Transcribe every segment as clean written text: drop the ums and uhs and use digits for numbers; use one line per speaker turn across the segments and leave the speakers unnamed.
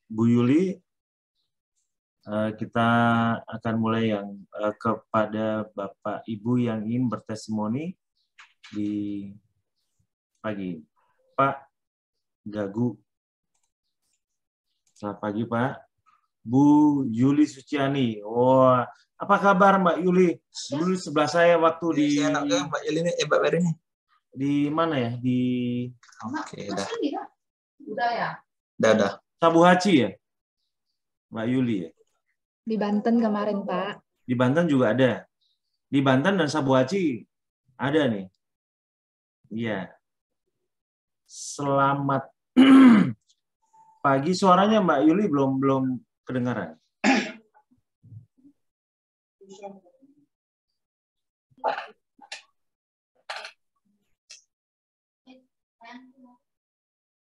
Bu Yuli, kita akan mulai yang kepada Bapak Ibu yang ingin bertestimoni di pagi. Pak Gagu. Selamat pagi, Pak. Bu Yuli Suciani. Wah, apa kabar Mbak Yuli? Dulu sebelah saya waktu di
Mbak Yuli ini, Mbak Beri ini.
Di mana ya? Di
Oke, udah ya. Udah.
Sabu Haji ya? Mbak Yuli ya?
Di Banten kemarin, Pak.
Di Banten juga ada. Di Banten dan Sabu Haji ada nih. Iya. Selamat pagi. Suaranya Mbak Yuli belum kedengaran.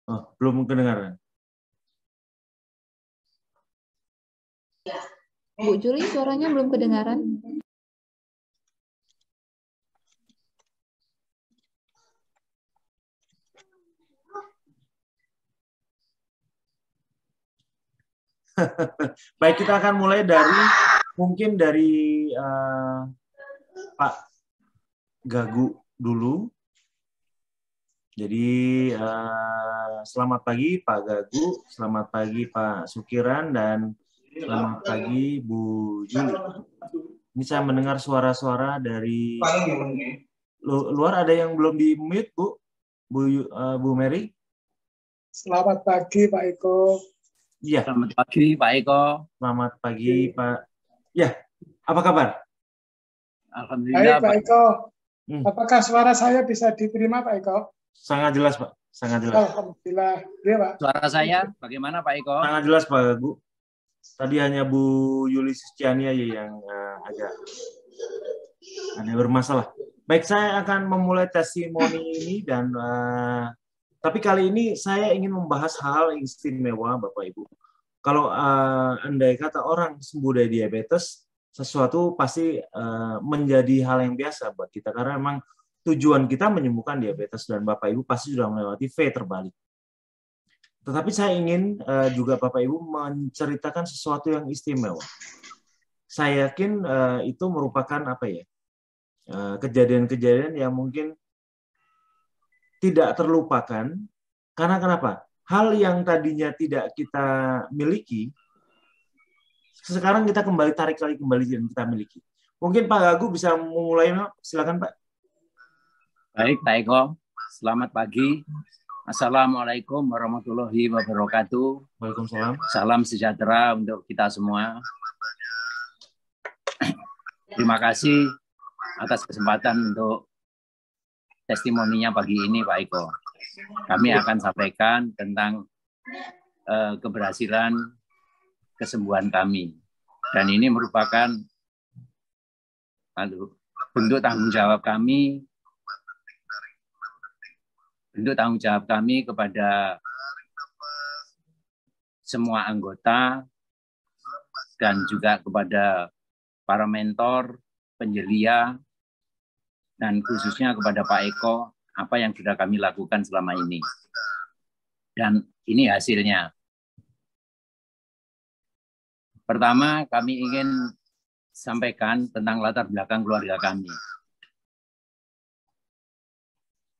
Oh, belum kedengaran.
Bu Juli, suaranya belum kedengaran.
Baik, kita akan mulai dari mungkin dari Pak Gagu dulu. Jadi selamat pagi Pak Gagu, selamat pagi Pak Sukiran, dan selamat pagi Bu Juli. Ini saya mendengar suara-suara dari luar. Ada yang belum di-mute, Bu Mary?
Selamat pagi Pak Eko.
Iya.
Selamat pagi Pak Eko.
Selamat pagi Pak. Ya, apa kabar?
Alhamdulillah.
Baik Pak Eko. Apakah suara saya bisa diterima Pak Eko?
Sangat jelas Pak, sangat jelas.
Alhamdulillah. Ya, Pak.
Suara saya bagaimana Pak Eko?
Sangat jelas Pak Bu. Tadi hanya Bu Yuli Suciani yang agak ada bermasalah. Baik, saya akan memulai testimoni ini dan tapi kali ini saya ingin membahas hal istimewa Bapak Ibu. Kalau andai kata orang sembuh dari diabetes, sesuatu pasti menjadi hal yang biasa buat kita karena memang tujuan kita menyembuhkan diabetes dan Bapak Ibu pasti sudah melewati V terbalik. Tetapi saya ingin juga Bapak Ibu menceritakan sesuatu yang istimewa. Saya yakin itu merupakan apa ya? Kejadian-kejadian yang mungkin tidak terlupakan. Karena kenapa? Hal yang tadinya tidak kita miliki, sekarang kita tarik lagi kembali dan kita miliki. Mungkin Pak Gagu bisa memulai, silakan Pak.
Baik Pak Eko, selamat pagi. Assalamualaikum warahmatullahi wabarakatuh.
Waalaikumsalam.
Salam sejahtera untuk kita semua. Terima kasih atas kesempatan untuk testimoninya pagi ini Pak Eko. Kami akan sampaikan tentang keberhasilan kesembuhan kami. Dan ini merupakan bentuk tanggung jawab kami kepada semua anggota dan juga kepada para mentor, penjelia, dan khususnya kepada Pak Eko, apa yang sudah kami lakukan selama ini. Dan ini hasilnya. Pertama, kami ingin sampaikan tentang latar belakang keluarga kami.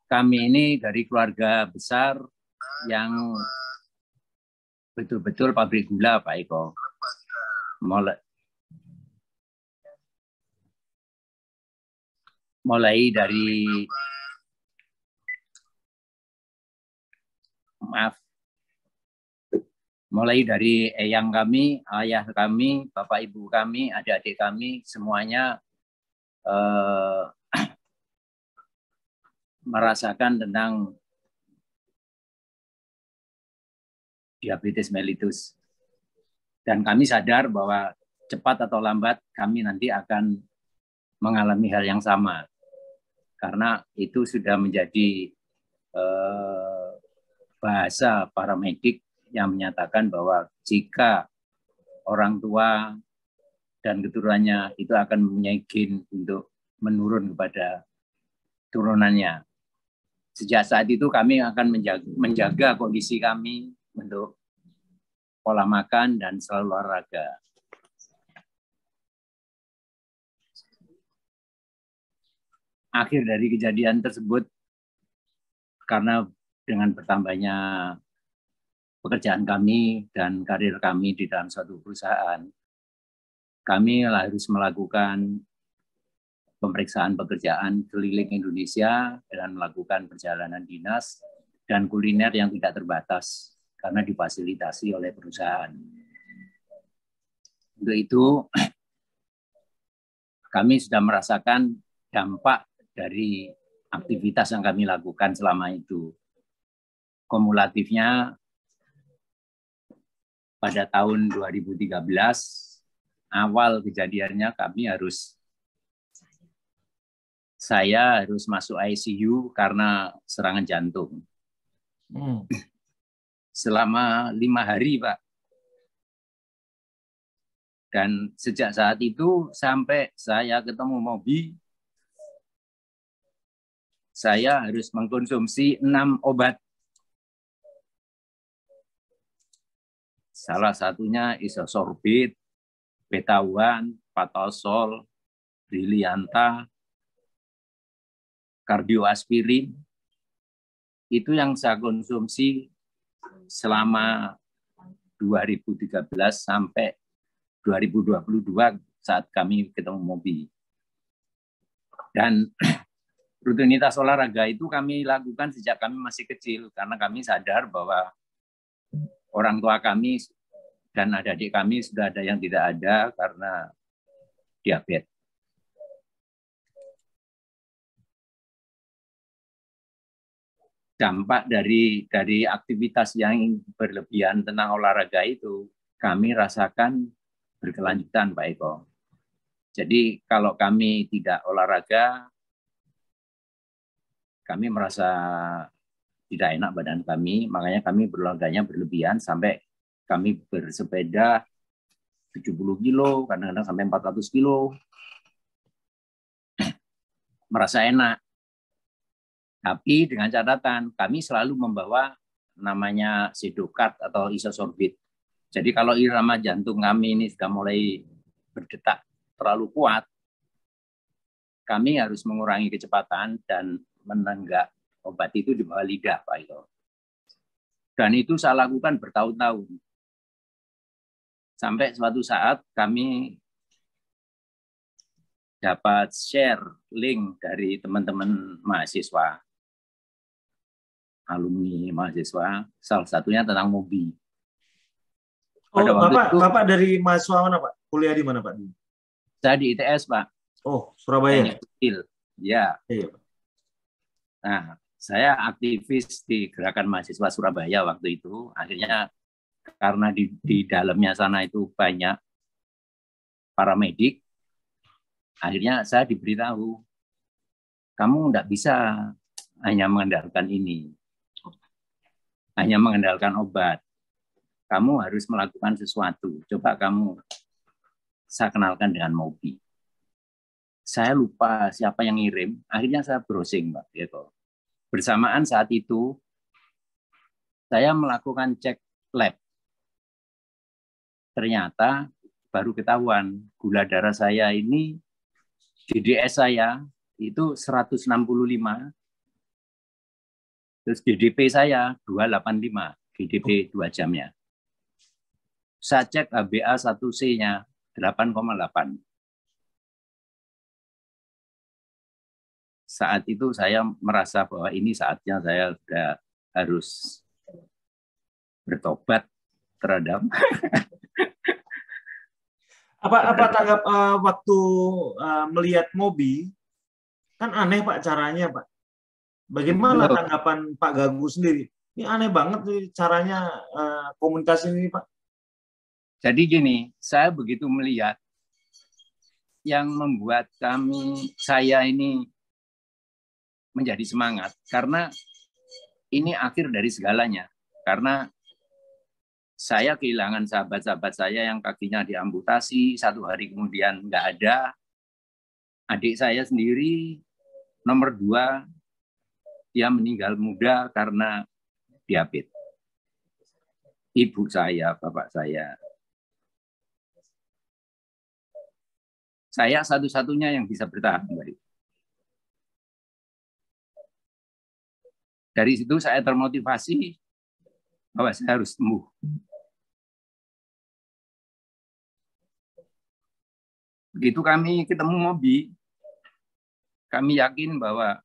Kami ini dari keluarga besar yang betul-betul pabrik gula, Pak Eko. Mulai dari eyang kami, ayah kami, bapak ibu kami, adik-adik kami, semuanya merasakan tentang diabetes mellitus. Dan kami sadar bahwa cepat atau lambat kami nanti akan mengalami hal yang sama. Karena itu sudah menjadi bahasa para medik yang menyatakan bahwa jika orang tua dan keturunannya itu akan mempunyai gen untuk menurun kepada turunannya. Sejak saat itu kami akan menjaga kondisi kami untuk pola makan, dan selalu olahraga. Akhir dari kejadian tersebut, karena dengan bertambahnya pekerjaan kami dan karir kami di dalam suatu perusahaan, kami harus melakukan pemeriksaan pekerjaan keliling Indonesia dan melakukan perjalanan dinas dan kuliner yang tidak terbatas karena difasilitasi oleh perusahaan. Untuk itu, kami sudah merasakan dampak dari aktivitas yang kami lakukan selama itu. Kumulatifnya pada tahun 2013, awal kejadiannya saya harus masuk ICU karena serangan jantung. Selama 5 hari, Pak. Dan sejak saat itu sampai saya ketemu Mobi, saya harus mengkonsumsi 6 obat. Salah satunya isosorbit, betawan, patosol, brilianta, kardioaspirin. Itu yang saya konsumsi selama 2013 sampai 2022 saat kami ketemu Mobi. Dan rutinitas olahraga itu kami lakukan sejak kami masih kecil, karena kami sadar bahwa orang tua kami dan adik-adik kami sudah ada yang tidak ada karena diabetes. Dampak dari aktivitas yang berlebihan tentang olahraga itu kami rasakan berkelanjutan, Pak Eko. Jadi kalau kami tidak olahraga, kami merasa tidak enak badan kami, makanya kami berolahraganya berlebihan sampai kami bersepeda 70 kilo, kadang-kadang sampai 400 kilo. Merasa enak. Tapi dengan catatan, kami selalu membawa namanya Sedokat atau isosorbit. Jadi kalau irama jantung kami ini sudah mulai berdetak terlalu kuat, kami harus mengurangi kecepatan dan menenggak obat itu di bawah lidah, Pak Ito. Dan itu saya lakukan bertahun-tahun. Sampai suatu saat kami dapat share link dari teman-teman mahasiswa, alumni mahasiswa, salah satunya tentang Mobi.
Bapak dari mahasiswa mana, Pak? Kuliah di mana, Pak?
Saya di ITS, Pak.
Oh, Surabaya.
Ya.
Iya, Pak.
Nah, saya aktivis di Gerakan Mahasiswa Surabaya waktu itu. Akhirnya karena di dalamnya sana itu banyak paramedik, akhirnya saya diberitahu, kamu tidak bisa hanya mengandalkan ini, hanya mengandalkan obat. Kamu harus melakukan sesuatu. Coba saya kenalkan dengan Mobi. Saya lupa siapa yang ngirim. Akhirnya saya browsing, Pak. Gitu. Bersamaan saat itu, saya melakukan cek lab. Ternyata baru ketahuan gula darah saya ini, GDS saya itu 165, terus GDP saya 285, GDP 2 jamnya. Saya cek HbA1c-nya 8,8. Saat itu saya merasa bahwa ini saatnya saya sudah harus bertobat terhadap.
Apa tanggap waktu melihat Mobi? Kan aneh, Pak, caranya, Pak. Bagaimana tanggapan Pak Gagu sendiri? Ini aneh banget nih caranya komunikasi ini, Pak.
Jadi gini, saya begitu melihat yang membuat saya ini menjadi semangat, karena ini akhir dari segalanya. Karena saya kehilangan sahabat-sahabat saya yang kakinya diamputasi, 1 hari kemudian nggak ada. Adik saya sendiri, nomor 2, dia meninggal muda karena diabetes. ibu saya, bapak saya. Saya satu-satunya yang bisa bertahan kembali. Dari situ saya termotivasi bahwa saya harus sembuh. Begitu kami ketemu Mobi, kami yakin bahwa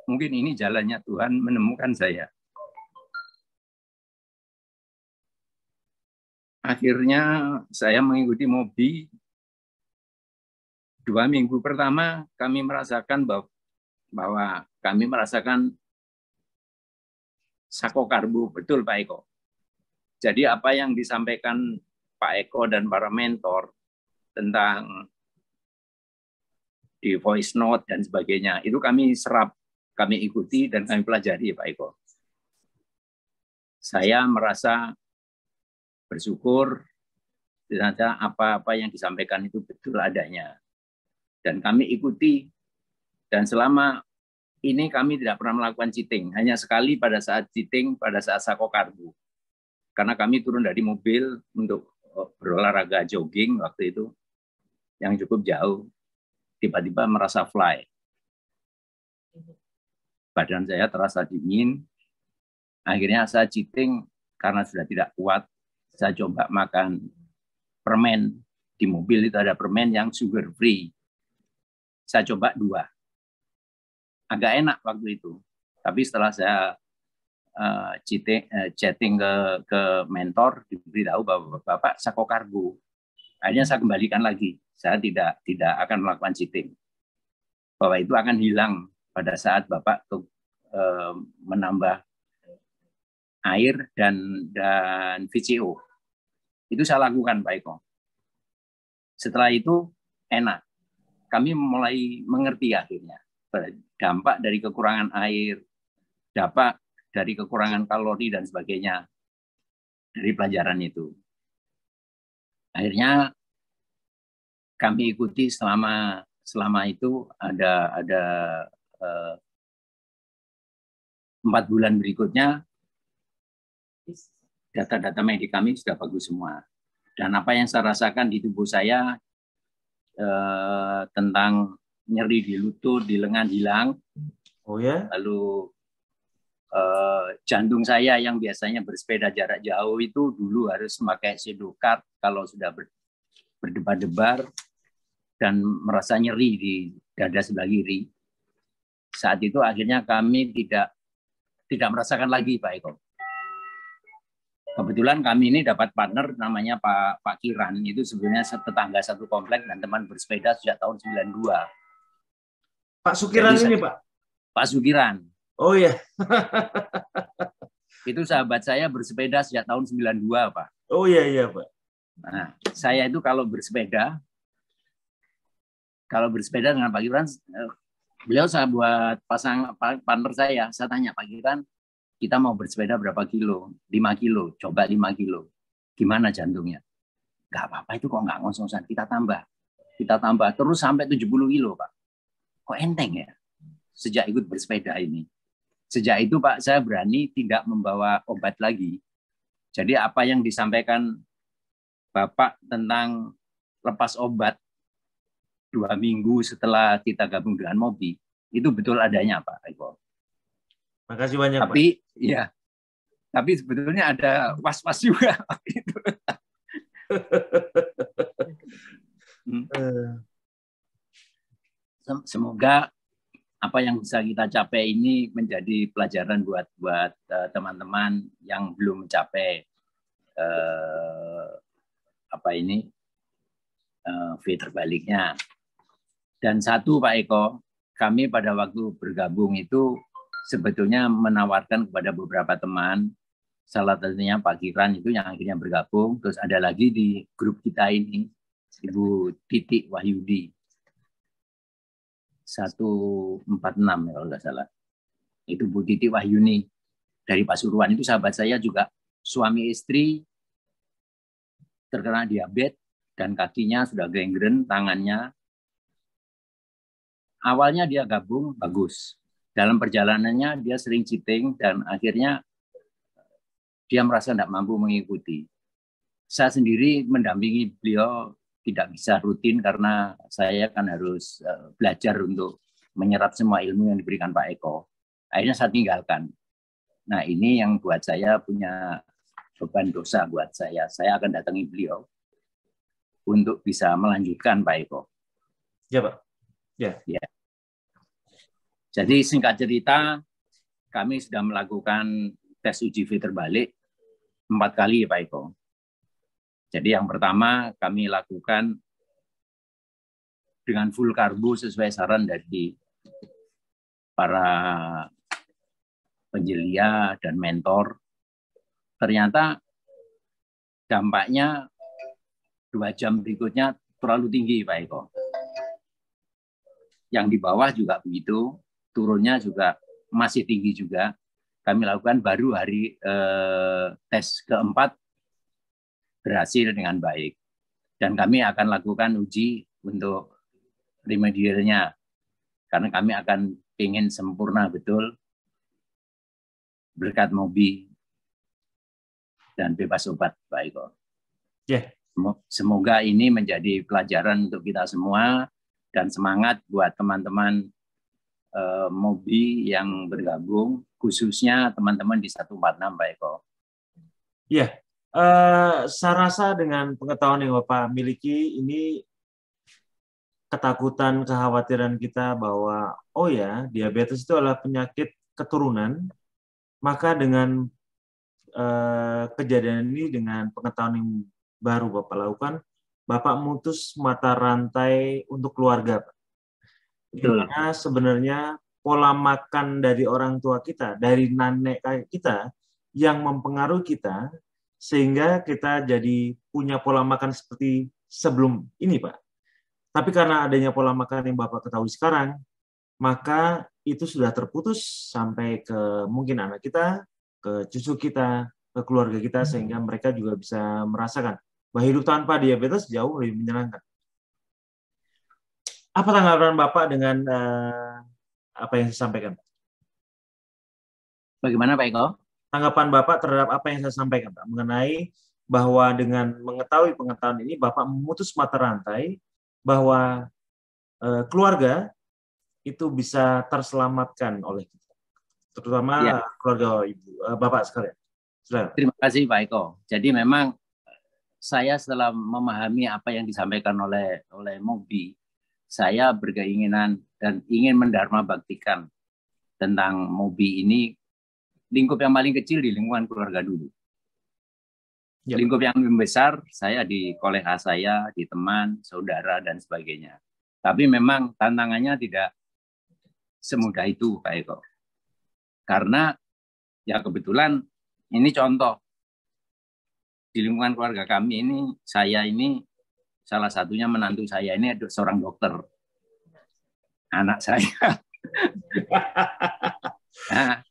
mungkin ini jalannya Tuhan menemukan saya. Akhirnya saya mengikuti Mobi. 2 minggu pertama kami merasakan bahwa kami merasakan sakokarbu, betul Pak Eko. Jadi apa yang disampaikan Pak Eko dan para mentor tentang di voice note dan sebagainya, itu kami serap, kami ikuti dan kami pelajari Pak Eko. Saya merasa bersyukur ternyata apa-apa yang disampaikan itu betul adanya. Dan kami ikuti, dan selama ini kami tidak pernah melakukan cheating, hanya sekali pada saat cheating, pada saat sakokarbu. Karena kami turun dari mobil untuk berolahraga jogging waktu itu, yang cukup jauh, tiba-tiba merasa fly. Badan saya terasa dingin, akhirnya saya cheating karena sudah tidak kuat, saya coba makan permen, di mobil itu ada permen yang sugar free. Saya coba 2. Agak enak waktu itu. Tapi setelah saya chatting ke mentor, diberitahu bahwa Bapak sakokarbu. Akhirnya saya kembalikan lagi. Saya tidak akan melakukan cheating. Bahwa itu akan hilang pada saat Bapak menambah air dan VCO. Itu saya lakukan Pak Eko. Setelah itu enak. Kami mulai mengerti akhirnya dampak dari kekurangan air, dampak dari kekurangan kalori dan sebagainya dari pelajaran itu. Akhirnya kami ikuti selama itu ada 4 bulan berikutnya data-data medik kami sudah bagus semua. Dan apa yang saya rasakan di tubuh saya tentang nyeri di lutut, di lengan hilang.
Oh ya?
Lalu jantung saya yang biasanya bersepeda jarak jauh itu dulu harus memakai sedokar kalau sudah berdebar-debar dan merasa nyeri di dada sebelah kiri. Saat itu akhirnya kami tidak merasakan lagi Pak Eko. Kebetulan kami ini dapat partner namanya Pak Kiran, itu sebenarnya tetangga satu komplek dan teman bersepeda sejak tahun 92.
Pak Sukiran ini Pak?
Pak Sukiran.
Oh iya.
Itu sahabat saya bersepeda sejak tahun 92 Pak.
Oh iya Pak.
Nah, saya itu kalau bersepeda dengan Pak Kiran, beliau saya buat partner saya tanya Pak Kiran, kita mau bersepeda berapa kilo? 5 kilo, coba 5 kilo. Gimana jantungnya? Nggak apa-apa itu kok nggak ngos-ngosan. Kita tambah terus sampai 70 kilo, Pak. Kok enteng ya? Sejak ikut bersepeda ini. Sejak itu, Pak, saya berani tidak membawa obat lagi. Jadi apa yang disampaikan Bapak tentang lepas obat 2 minggu setelah kita gabung dengan Mobi, itu betul adanya, Pak Eko.
Makasih banyak,
Tapi,
Pak.
Ya, tapi sebetulnya ada was-was juga waktu itu. Semoga apa yang bisa kita capai ini menjadi pelajaran buat teman-teman yang belum mencapai V terbaliknya. Dan satu Pak Eko, kami pada waktu bergabung itu sebetulnya menawarkan kepada beberapa teman, salah satunya Pak Kiran itu yang akhirnya bergabung, terus ada lagi di grup kita ini, Ibu Titi Wahyudi, 146 ya kalau nggak salah. Itu Bu Titi Wahyuni dari Pasuruan, itu sahabat saya juga, suami istri terkena diabetes dan kakinya sudah gangrene, tangannya. Awalnya dia gabung, bagus. Dalam perjalanannya dia sering cheating dan akhirnya dia merasa tidak mampu mengikuti. Saya sendiri mendampingi beliau tidak bisa rutin karena saya kan harus belajar untuk menyerap semua ilmu yang diberikan Pak Eko. Akhirnya saya tinggalkan. Nah, ini yang buat saya punya beban dosa buat saya. Saya akan datangi beliau untuk bisa melanjutkan Pak Eko.
Ya, Pak. Ya.
Ya. Jadi singkat cerita, kami sudah melakukan tes uji filter balik 4 kali Pak Eko. Jadi yang pertama kami lakukan dengan full karbo sesuai saran dari para penjelia dan mentor. Ternyata dampaknya 2 jam berikutnya terlalu tinggi Pak Eko. Yang di bawah juga begitu, turunnya juga masih tinggi juga. Kami lakukan baru hari tes keempat berhasil dengan baik. Dan kami akan lakukan uji untuk remedialnya. Karena kami akan ingin sempurna betul berkat MOBI dan bebas obat, Pak Eko.
Yeah.
Semoga ini menjadi pelajaran untuk kita semua dan semangat buat teman-teman MOBI yang bergabung, khususnya teman-teman di 146, Pak Eko.
Iya. Saya rasa dengan pengetahuan yang Bapak miliki ini ketakutan, kekhawatiran kita bahwa oh ya, diabetes itu adalah penyakit keturunan, maka dengan kejadian ini, dengan pengetahuan yang baru Bapak lakukan, Bapak memutus mata rantai untuk keluarga. Dimana sebenarnya pola makan dari orang tua kita, dari nenek kita yang mempengaruhi kita, sehingga kita jadi punya pola makan seperti sebelum ini, Pak. Tapi karena adanya pola makan yang Bapak ketahui sekarang, maka itu sudah terputus sampai ke mungkin anak kita, ke cucu kita, ke keluarga kita, sehingga mereka juga bisa merasakan bahwa hidup tanpa diabetes jauh lebih menyenangkan. Apa tanggapan Bapak dengan apa yang saya sampaikan?
Bagaimana Pak Eko?
Tanggapan Bapak terhadap apa yang saya sampaikan, Pak, mengenai bahwa dengan mengetahui pengetahuan ini, Bapak memutus mata rantai bahwa keluarga itu bisa terselamatkan oleh kita, terutama keluarga Ibu, Bapak sekalian. Selamat.
Terima kasih Pak Eko. Jadi memang saya setelah memahami apa yang disampaikan oleh MOBI, saya berkeinginan dan ingin mendharma baktikan tentang MOBI ini. Lingkup yang paling kecil di lingkungan keluarga dulu. Ya. Lingkup yang lebih besar, saya di kolega saya, di teman, saudara, dan sebagainya. Tapi memang tantangannya tidak semudah itu, Pak Eko. Karena ya kebetulan ini contoh. Di lingkungan keluarga kami ini, saya ini, salah satunya menantu saya ini ada seorang dokter. Anak saya. Nah,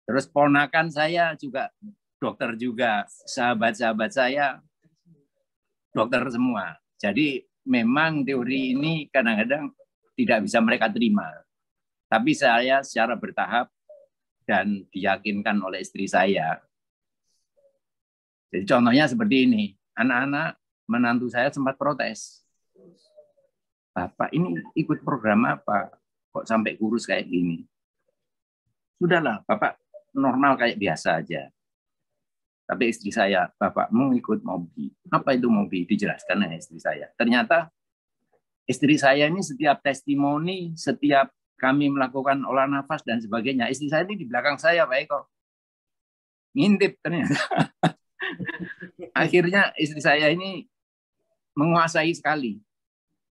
terus ponakan saya juga dokter juga, sahabat-sahabat saya dokter semua. Jadi memang teori ini kadang-kadang tidak bisa mereka terima. Tapi saya secara bertahap dan diyakinkan oleh istri saya. Jadi contohnya seperti ini, anak-anak menantu saya sempat protes. Bapak ini ikut program apa? Kok sampai kurus kayak gini? Sudahlah, Bapak normal kayak biasa aja. Tapi istri saya, bapakmu ikut MOBI. Apa itu MOBI? Dijelaskan oleh istri saya. Ternyata istri saya ini setiap testimoni, setiap kami melakukan olah nafas dan sebagainya, istri saya ini di belakang saya, Pak Eko. Ngintip ternyata. Akhirnya istri saya ini menguasai sekali.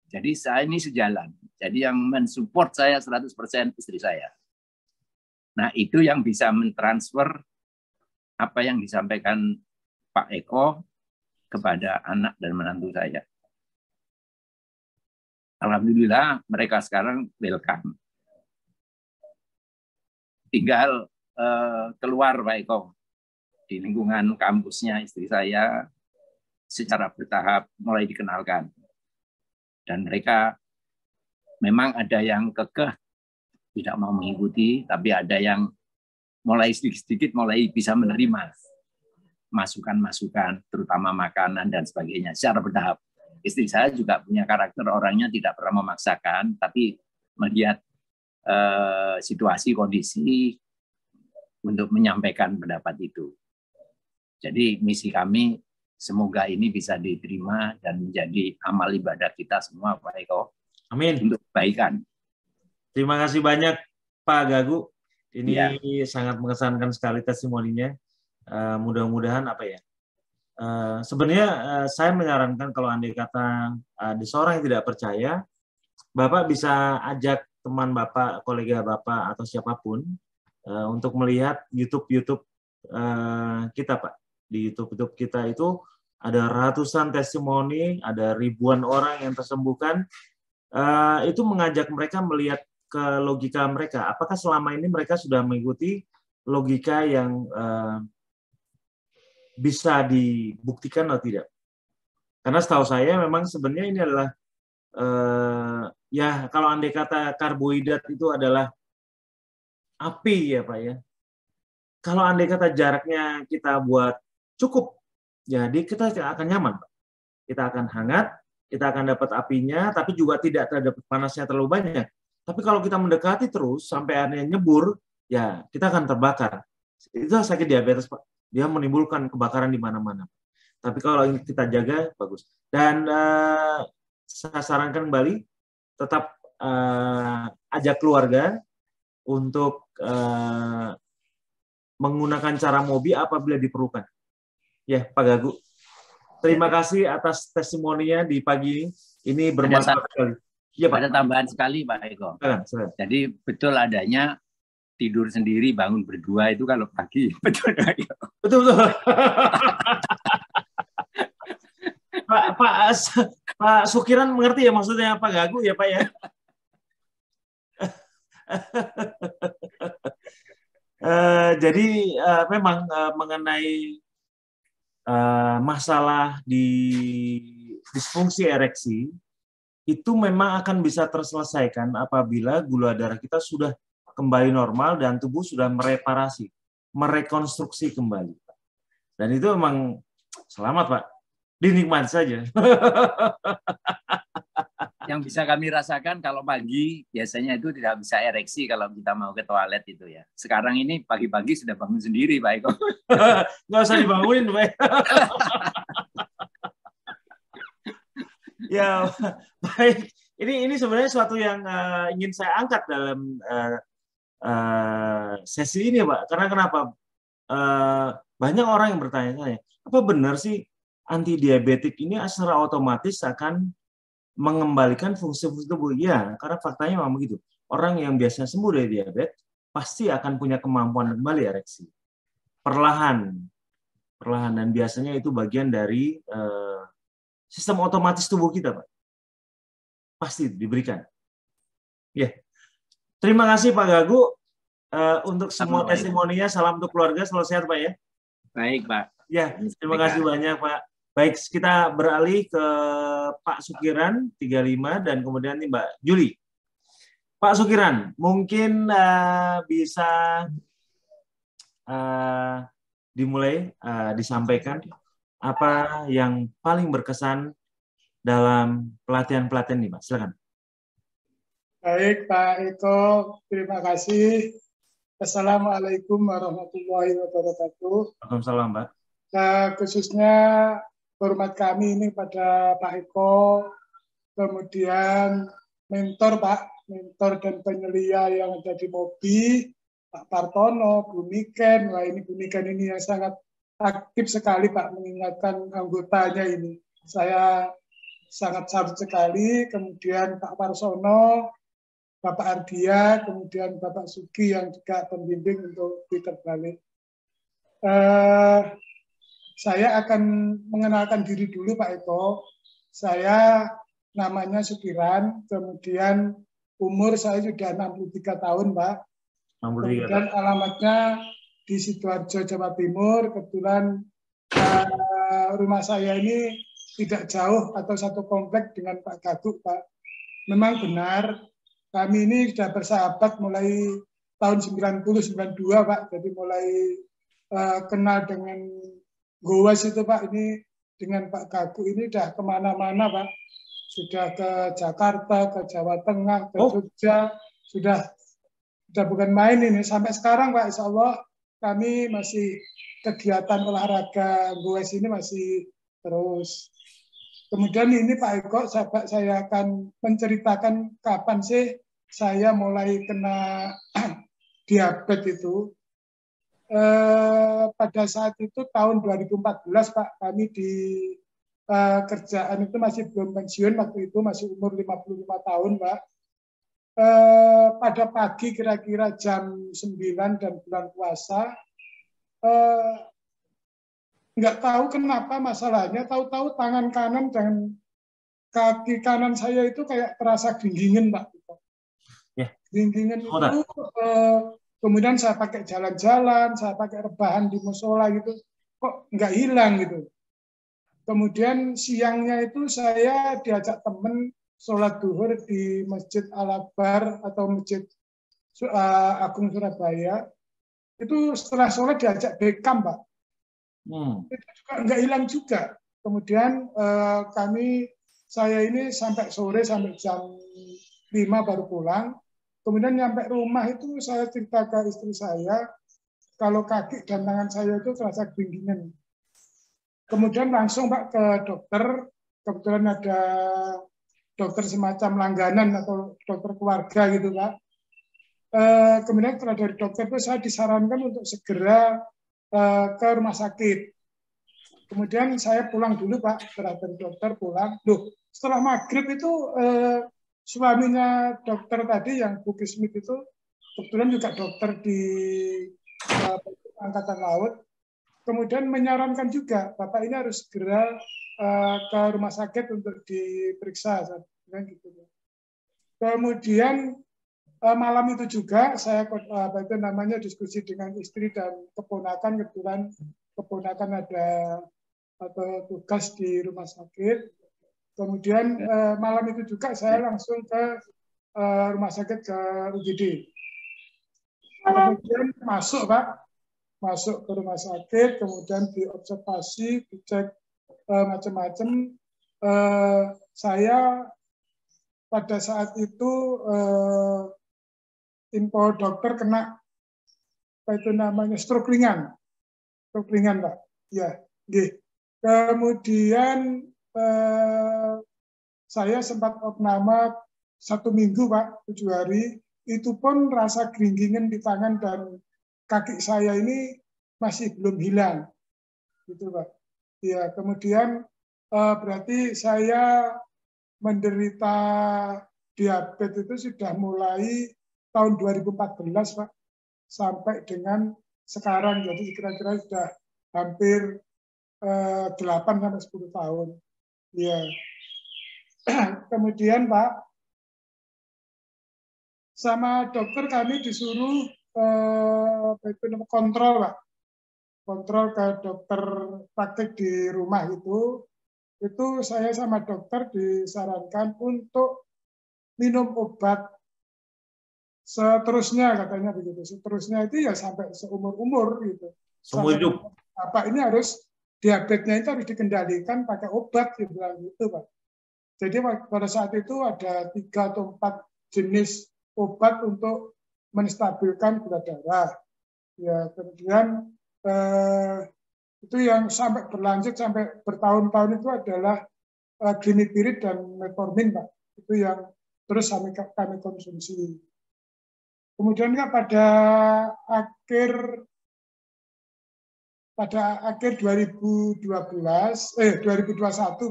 Jadi saya ini sejalan. Jadi yang mensupport saya 100% istri saya. Nah, itu yang bisa mentransfer apa yang disampaikan Pak Eko kepada anak dan menantu saya. Alhamdulillah, mereka sekarang welcome. Tinggal keluar, Pak Eko, di lingkungan kampusnya istri saya secara bertahap mulai dikenalkan. Dan mereka memang ada yang kekeh tidak mau mengikuti, tapi ada yang mulai sedikit-sedikit mulai bisa menerima masukan-masukan, terutama makanan dan sebagainya secara bertahap. Istri saya juga punya karakter orangnya tidak pernah memaksakan, tapi melihat situasi kondisi untuk menyampaikan pendapat itu. Jadi misi kami semoga ini bisa diterima dan menjadi amal ibadah kita semua, Pak Eko.
Amin.
Untuk kebaikan.
Terima kasih banyak Pak Gagu. Ini sangat mengesankan sekali testimoninya. Mudah-mudahan apa ya? Sebenarnya saya menyarankan kalau andai kata ada seorang yang tidak percaya, Bapak bisa ajak teman Bapak, kolega Bapak atau siapapun untuk melihat YouTube kita, Pak. Di YouTube kita itu ada ratusan testimoni, ada ribuan orang yang tersembuhkan. Itu mengajak mereka melihat ke logika mereka. Apakah selama ini mereka sudah mengikuti logika yang bisa dibuktikan atau tidak? Karena setahu saya memang sebenarnya ini adalah ya kalau andai kata karbohidrat itu adalah api ya Pak ya. Kalau andai kata jaraknya kita buat cukup, jadi kita akan nyaman, Pak. Kita akan hangat, kita akan dapat apinya, tapi juga tidak dapat panasnya terlalu banyak. Tapi kalau kita mendekati terus sampai akhirnya nyebur, ya kita akan terbakar. Itu sakit diabetes, Pak. Dia menimbulkan kebakaran di mana-mana. Tapi kalau ini kita jaga, bagus. Dan saya sarankan kembali, tetap ajak keluarga untuk menggunakan cara mobi apabila diperlukan. Ya, Pak Gagu. Terima kasih atas testimoninya di pagi ini. Ini bermanfaat sekali. Ya, Pak.
Ada tambahan sekali, Pak Eko. Jadi betul adanya tidur sendiri, bangun berdua itu kalau pagi. Betul, Pak Eko.
Betul. Pak Sukiran mengerti ya maksudnya Pak Gagu ya, Pak ya? Jadi memang mengenai masalah di disfungsi ereksi itu memang akan bisa terselesaikan apabila gula darah kita sudah kembali normal dan tubuh sudah mereparasi, merekonstruksi kembali. Dan itu memang selamat, Pak. Dinikmati saja.
Yang bisa kami rasakan kalau pagi biasanya itu tidak bisa ereksi kalau kita mau ke toilet itu ya. Sekarang ini pagi-pagi sudah bangun sendiri, Pak Eko.
Nggak usah dibangunin, Pak. Ya, baik. Ini sebenarnya suatu yang ingin saya angkat dalam sesi ini, Pak. Karena kenapa? Banyak orang yang bertanya-tanya, apa benar sih anti diabetik ini secara otomatis akan mengembalikan fungsi-fungsi tubuh? Ya, karena faktanya memang begitu. Orang yang biasanya sembuh dari diabetes pasti akan punya kemampuan kembali ereksi. Perlahan, dan biasanya itu bagian dari sistem otomatis tubuh kita, Pak. Pasti diberikan. Ya, terima kasih Pak Gagu untuk semua testimoninya. Salam untuk keluarga, selalu sehat, Pak ya.
Baik, Pak.
Ya, terima kasih banyak, Pak. Baik, kita beralih ke Pak Sukiran 35 dan kemudian nih Mbak Juli. Pak Sukiran, mungkin bisa dimulai disampaikan apa yang paling berkesan dalam pelatihan-pelatihan ini, Pak. Silakan.
Baik, Pak Eko, terima kasih. Assalamualaikum warahmatullahi wabarakatuh.
Waalaikumsalam, Pak.
Khususnya hormat kami ini pada Pak Eko, kemudian mentor Pak, mentor dan penyelia yang ada di MOBI, Pak Partono, Bu Niken. Wah, ini Bu Niken ini yang sangat aktif sekali Pak mengingatkan anggotanya ini. Saya sangat salut sekali. Kemudian Pak Parsono, Bapak Ardia, kemudian Bapak Sugi yang juga pembimbing untuk Twitter balik. Saya akan mengenalkan diri dulu Pak Eko. Saya namanya Sukiran, kemudian umur saya sudah 63 tahun Pak. 63. Kemudian alamatnya di Sidoarjo, Jawa Timur. Kebetulan rumah saya ini tidak jauh atau satu komplek dengan Pak Gagu Pak. Memang benar, kami ini sudah bersahabat mulai tahun 90-92 Pak. Jadi mulai kenal dengan goes itu Pak. Ini dengan Pak Gagu ini udah kemana-mana Pak. Sudah ke Jakarta, ke Jawa Tengah, ke Jogja. Sudah bukan main ini. Sampai sekarang Pak, insya Allah kami masih kegiatan olahraga goes ini masih terus. Kemudian ini Pak Eko, saya akan menceritakan kapan sih saya mulai kena diabetes itu. Pada saat itu tahun 2014 Pak, kami di kerjaan itu masih belum pensiun, waktu itu masih umur 55 tahun Pak. Pada pagi kira-kira jam 9 dan bulan puasa, nggak tahu kenapa masalahnya, tahu-tahu tangan kanan dan kaki kanan saya itu kayak terasa ginggingan Pak. Ginggingan itu, kemudian saya pakai jalan-jalan, saya pakai rebahan di musola gitu, kok nggak hilang gitu. Kemudian siangnya itu saya diajak teman sholat duhur di Masjid Al-Akbar atau Masjid Agung Surabaya. Itu setelah sholat diajak bekam Pak. Itu juga nggak hilang juga. Kemudian saya ini sampai sore, sampai jam 5 baru pulang. Kemudian nyampe rumah itu saya cerita ke istri saya, kalau kaki dan tangan saya itu terasa ginggingan. Kemudian langsung Pak ke dokter, kebetulan ada dokter semacam langganan atau dokter keluarga gitu Pak. Kemudian setelah dari dokter itu saya disarankan untuk segera ke rumah sakit. Kemudian saya pulang dulu Pak, setelah dari dokter pulang. Setelah maghrib itu suaminya dokter tadi yang Bu Kismit itu kebetulan juga dokter di Angkatan Laut, kemudian menyarankan juga Bapak ini harus segera ke rumah sakit untuk diperiksa. Kemudian malam itu juga saya diskusi dengan istri dan keponakan, kebetulan keponakan ada atau tugas di rumah sakit. Kemudian malam itu juga saya langsung ke rumah sakit ke UGD. Kemudian masuk Pak, masuk ke rumah sakit, kemudian diobservasi, dicek macam-macam. Saya pada saat itu info dokter kena apa itu namanya stroke ringan Pak. Ya, gitu. Kemudian saya sempat opname 1 minggu Pak, 7 hari. Itu pun rasa ginggingan di tangan dan kaki saya ini masih belum hilang, gitu Pak. Ya, kemudian berarti saya menderita diabetes itu sudah mulai tahun 2014 Pak, sampai dengan sekarang. Jadi kira-kira sudah hampir 8-10 tahun. Ya. Kemudian Pak, sama dokter kami disuruh kontrol Pak. Kontrol ke dokter praktek di rumah itu saya sama dokter disarankan untuk minum obat seterusnya, katanya begitu. Seterusnya itu ya sampai seumur-umur gitu.
Seumur hidup.
Bapak ini harus diabetesnya itu harus dikendalikan pakai obat gitu Pak. Jadi pada saat itu ada 3 atau 4 jenis obat untuk menstabilkan gula darah. Ya, kemudian itu yang sampai berlanjut sampai bertahun-tahun itu adalah glinipirid dan metformin Pak. Itu yang terus kami konsumsi. Kemudian pada akhir 2021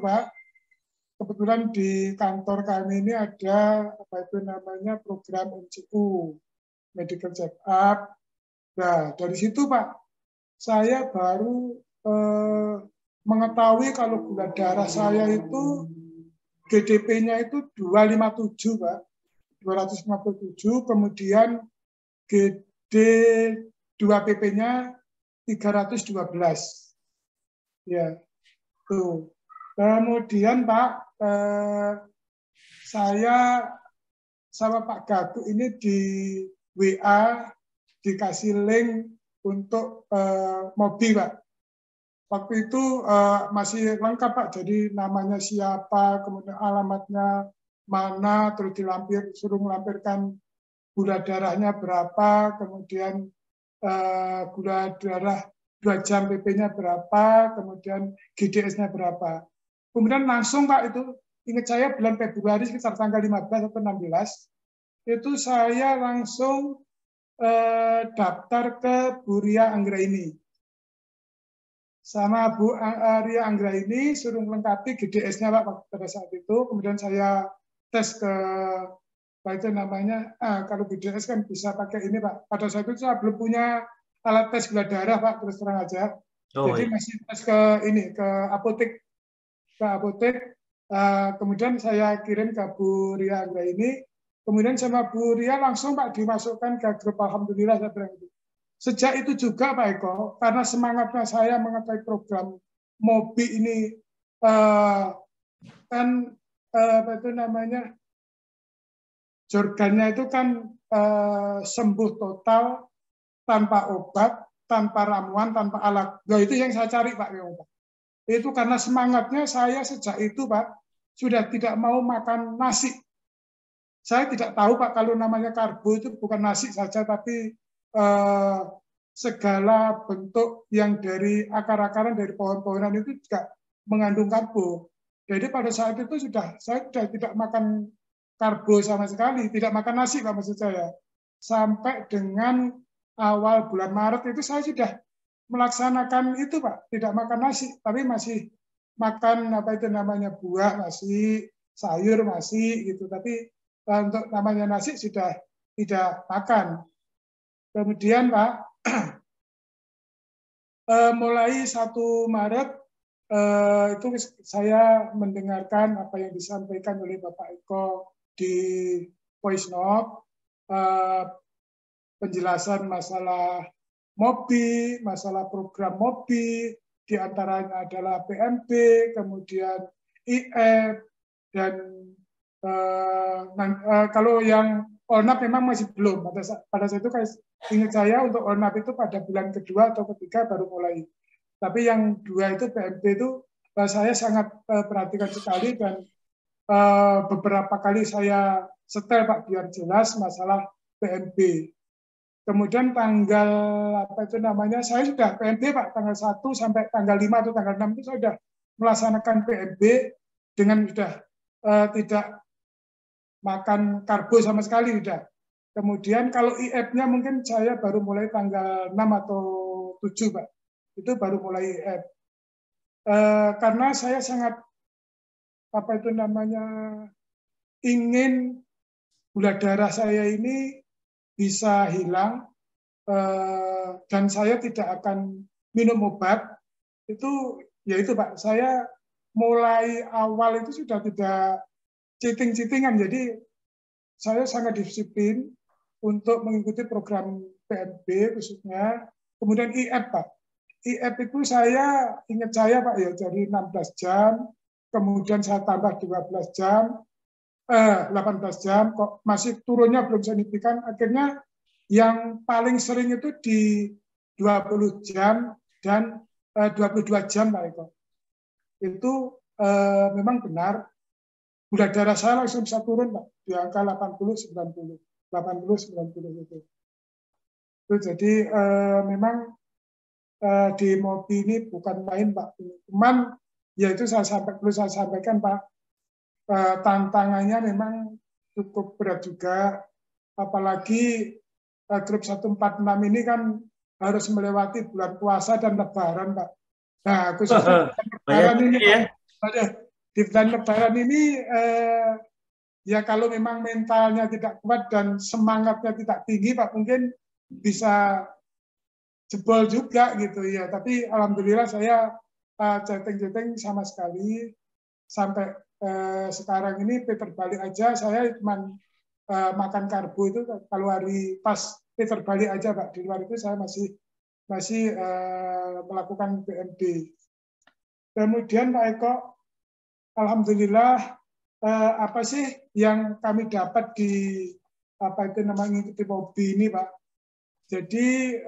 Pak, kebetulan di kantor kami ini ada program MCU, medical check up. Nah, dari situ Pak, saya baru mengetahui kalau gula darah saya itu GDP-nya itu 257 Pak, 257, kemudian GD2PP-nya 312. Ya, tuh. Kemudian Pak, saya sama Pak Gagu ini WA dikasih link untuk Mobi, Pak. Waktu itu masih lengkap, Pak. Jadi namanya siapa, kemudian alamatnya mana, terus suruh melampirkan gula darahnya berapa, kemudian gula darah 2 jam PP-nya berapa, kemudian GDS-nya berapa. Kemudian langsung, Pak, itu ingat saya bulan Februari sekitar tanggal 15 atau 16, itu saya langsung daftar ke Bu Ria Anggraini. Sama Bu Ria Anggraini suruh melengkapi GDS-nya, Pak, pada saat itu. Kemudian saya tes ke apa itu namanya, kalau GDS kan bisa pakai ini, Pak. Pada saat itu saya belum punya alat tes gula darah, Pak, terus terang aja. Jadi masih tes ke ini, ke apotek. Kemudian saya kirim ke Bu Ria Anggraini. Kemudian sama Bu Ria langsung, Pak, dimasukkan ke grup. Alhamdulillah saya bilang itu. Sejak itu juga, Pak Eko, karena semangatnya saya mengetahui program Mobi ini kan apa itu namanya, jorgannya itu kan sembuh total tanpa obat, tanpa ramuan, tanpa alat. Nah, itu yang saya cari, Pak. Itu karena semangatnya saya sejak itu, Pak, sudah tidak mau makan nasi. Saya tidak tahu, Pak, kalau namanya karbo itu bukan nasi saja, tapi segala bentuk yang dari akar-akaran dari pohon-pohonan itu juga mengandung karbo. Jadi pada saat itu saya sudah tidak makan karbo sama sekali, tidak makan nasi, Pak, maksud saya. Sampai dengan awal bulan Maret itu saya sudah melaksanakan itu, Pak, tidak makan nasi, tapi masih makan apa itu namanya buah masih, sayur masih gitu, tapi untuk namanya nasi sudah tidak makan. Kemudian, Pak, mulai 1 Maret itu saya mendengarkan apa yang disampaikan oleh Bapak Eko di voice note, penjelasan masalah Mobi, masalah program Mobi, diantaranya adalah PMB, kemudian IF, dan kalau yang OLNAP memang masih belum. Pada saat itu ingat saya untuk OLNAP itu pada bulan kedua atau ketiga baru mulai. Tapi yang 2 itu PMB itu saya sangat perhatikan sekali, dan beberapa kali saya setel, Pak, biar jelas masalah PMB. Kemudian tanggal apa itu namanya, saya sudah PMB, Pak, tanggal 1 sampai tanggal 5 atau tanggal 6 itu saya sudah melaksanakan PMB dengan sudah tidak makan karbo sama sekali sudah. Kemudian kalau IF-nya mungkin saya baru mulai tanggal 6 atau 7, Pak. Itu baru mulai IF. Karena saya sangat apa itu namanya ingin gula darah saya ini bisa hilang, dan saya tidak akan minum obat. Itu ya itu, Pak, saya mulai awal itu sudah tidak cheating-cheatingan, jadi saya sangat disiplin untuk mengikuti program PMB khususnya. Kemudian IF, Pak, IF itu saya ingat saya, Pak, ya, dari 16 jam, kemudian saya tambah 12 jam, 18 jam, kok masih turunnya belum signifikan. Akhirnya yang paling sering itu di 20 jam dan 22 jam, Pak Eko. Itu memang benar, gula darah saya langsung bisa turun, Pak, di angka 80-90 itu. Jadi memang di Mobi ini bukan main, Pak. Cuman ya itu perlu saya sampaikan, Pak, tantangannya memang cukup berat juga, apalagi grup 146 ini kan harus melewati bulan puasa dan Lebaran, Pak. Nah, khususnya Lebaran ini, Pak, di bulan Lebaran ini ya kalau memang mentalnya tidak kuat dan semangatnya tidak tinggi, Pak, mungkin bisa jebol juga gitu ya. Tapi alhamdulillah saya chatting sama sekali sampai sekarang ini terbalik aja. Saya cuma makan karbo itu kalau hari pas terbalik aja, Pak. Di luar itu saya masih melakukan PMB. Kemudian, Pak Eko, alhamdulillah apa sih yang kami dapat di apa itu namanya mengikuti mobi ini, Pak. Jadi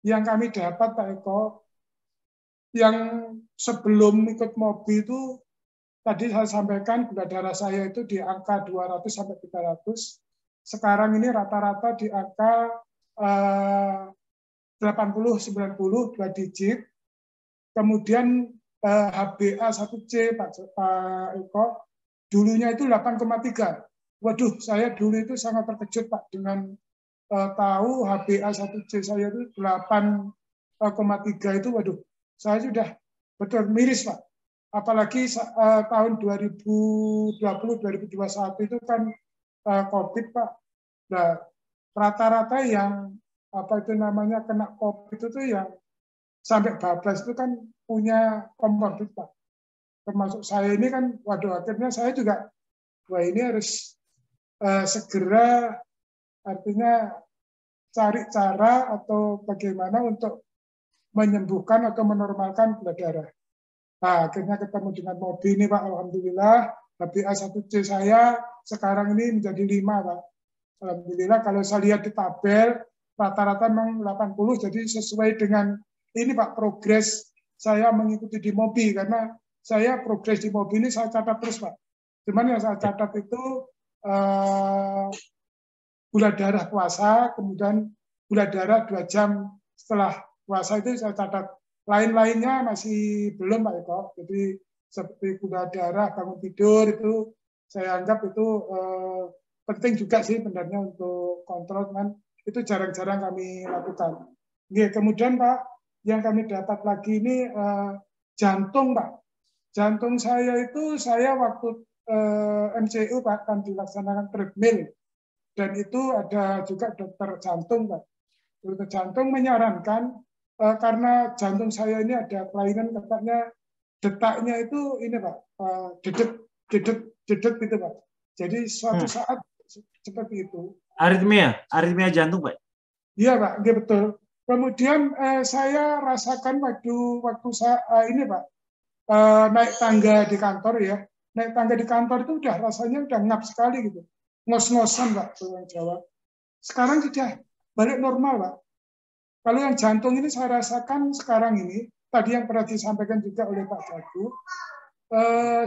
yang kami dapat, Pak Eko, yang sebelum ikut mobi itu tadi saya sampaikan gula darah saya itu di angka 200 sampai 300. Sekarang ini rata-rata di angka 80-90, 2 digit. Kemudian HbA1c Pak Eko, dulunya itu 8,3. Waduh, saya dulu itu sangat terkejut Pak dengan tahu HbA1c saya itu 8,3 itu, waduh, saya sudah betul miris Pak. Apalagi tahun 2020-2021 itu kan COVID Pak. Nah, rata-rata yang apa itu namanya kena COVID itu yang sampai bablas itu kan punya komorbid Pak. Termasuk saya ini kan, waduh, akhirnya saya juga, wah ini harus segera, artinya cari cara atau bagaimana untuk menyembuhkan atau menormalkan gula darah. Nah, akhirnya ketemu dengan mobi ini Pak, alhamdulillah. HbA1c saya sekarang ini menjadi 5 Pak. Alhamdulillah kalau saya lihat di tabel rata-rata memang 80, jadi sesuai dengan ini Pak progres saya mengikuti di mobi, karena saya progres di mobi ini saya catat terus Pak. Cuman yang saya catat itu gula darah puasa, kemudian gula darah 2 jam setelah puasa itu saya catat. Lain-lainnya masih belum Pak Eko. Jadi seperti gula darah bangun tidur itu saya anggap itu penting juga sih sebenarnya untuk kontrol, kan itu jarang-jarang kami lakukan. Oke, kemudian Pak, yang kami dapat lagi ini jantung Pak. Jantung saya itu saya waktu MCU Pak kan dilaksanakan treadmill, dan itu ada juga dokter jantung Pak. Dokter jantung menyarankan karena jantung saya ini ada kelainan, katanya detaknya itu ini Pak, dedet gitu Pak. Jadi suatu saat seperti itu.
Aritmia jantung Pak.
Iya Pak, iya betul. Kemudian saya rasakan waktu saya ini Pak, naik tangga di kantor ya. Naik tangga di kantor itu udah rasanya udah ngap sekali gitu. Ngos-ngosan Pak, orang Jawa. Sekarang sudah balik normal Pak. Kalau yang jantung ini saya rasakan sekarang ini, tadi yang pernah disampaikan juga oleh Pak Jagu,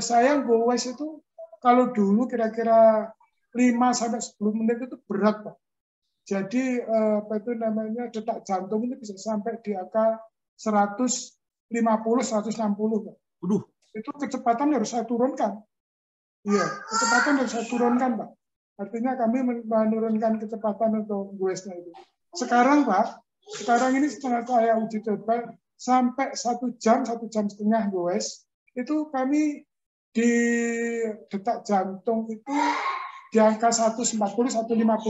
saya gowes itu kalau dulu kira-kira 5-10 menit itu berat Pak. Jadi apa itu namanya detak jantung ini bisa sampai di angka 150-160 Pak.
Waduh.
Itu kecepatan harus saya turunkan. Iya, kecepatan harus saya turunkan Pak. Artinya kami menurunkan kecepatan untuk goesnya itu. Sekarang Pak, sekarang ini setelah saya uji coba sampai 1 jam, 1 jam setengah goes, itu kami di detak jantung itu di angka 140-150 Pak.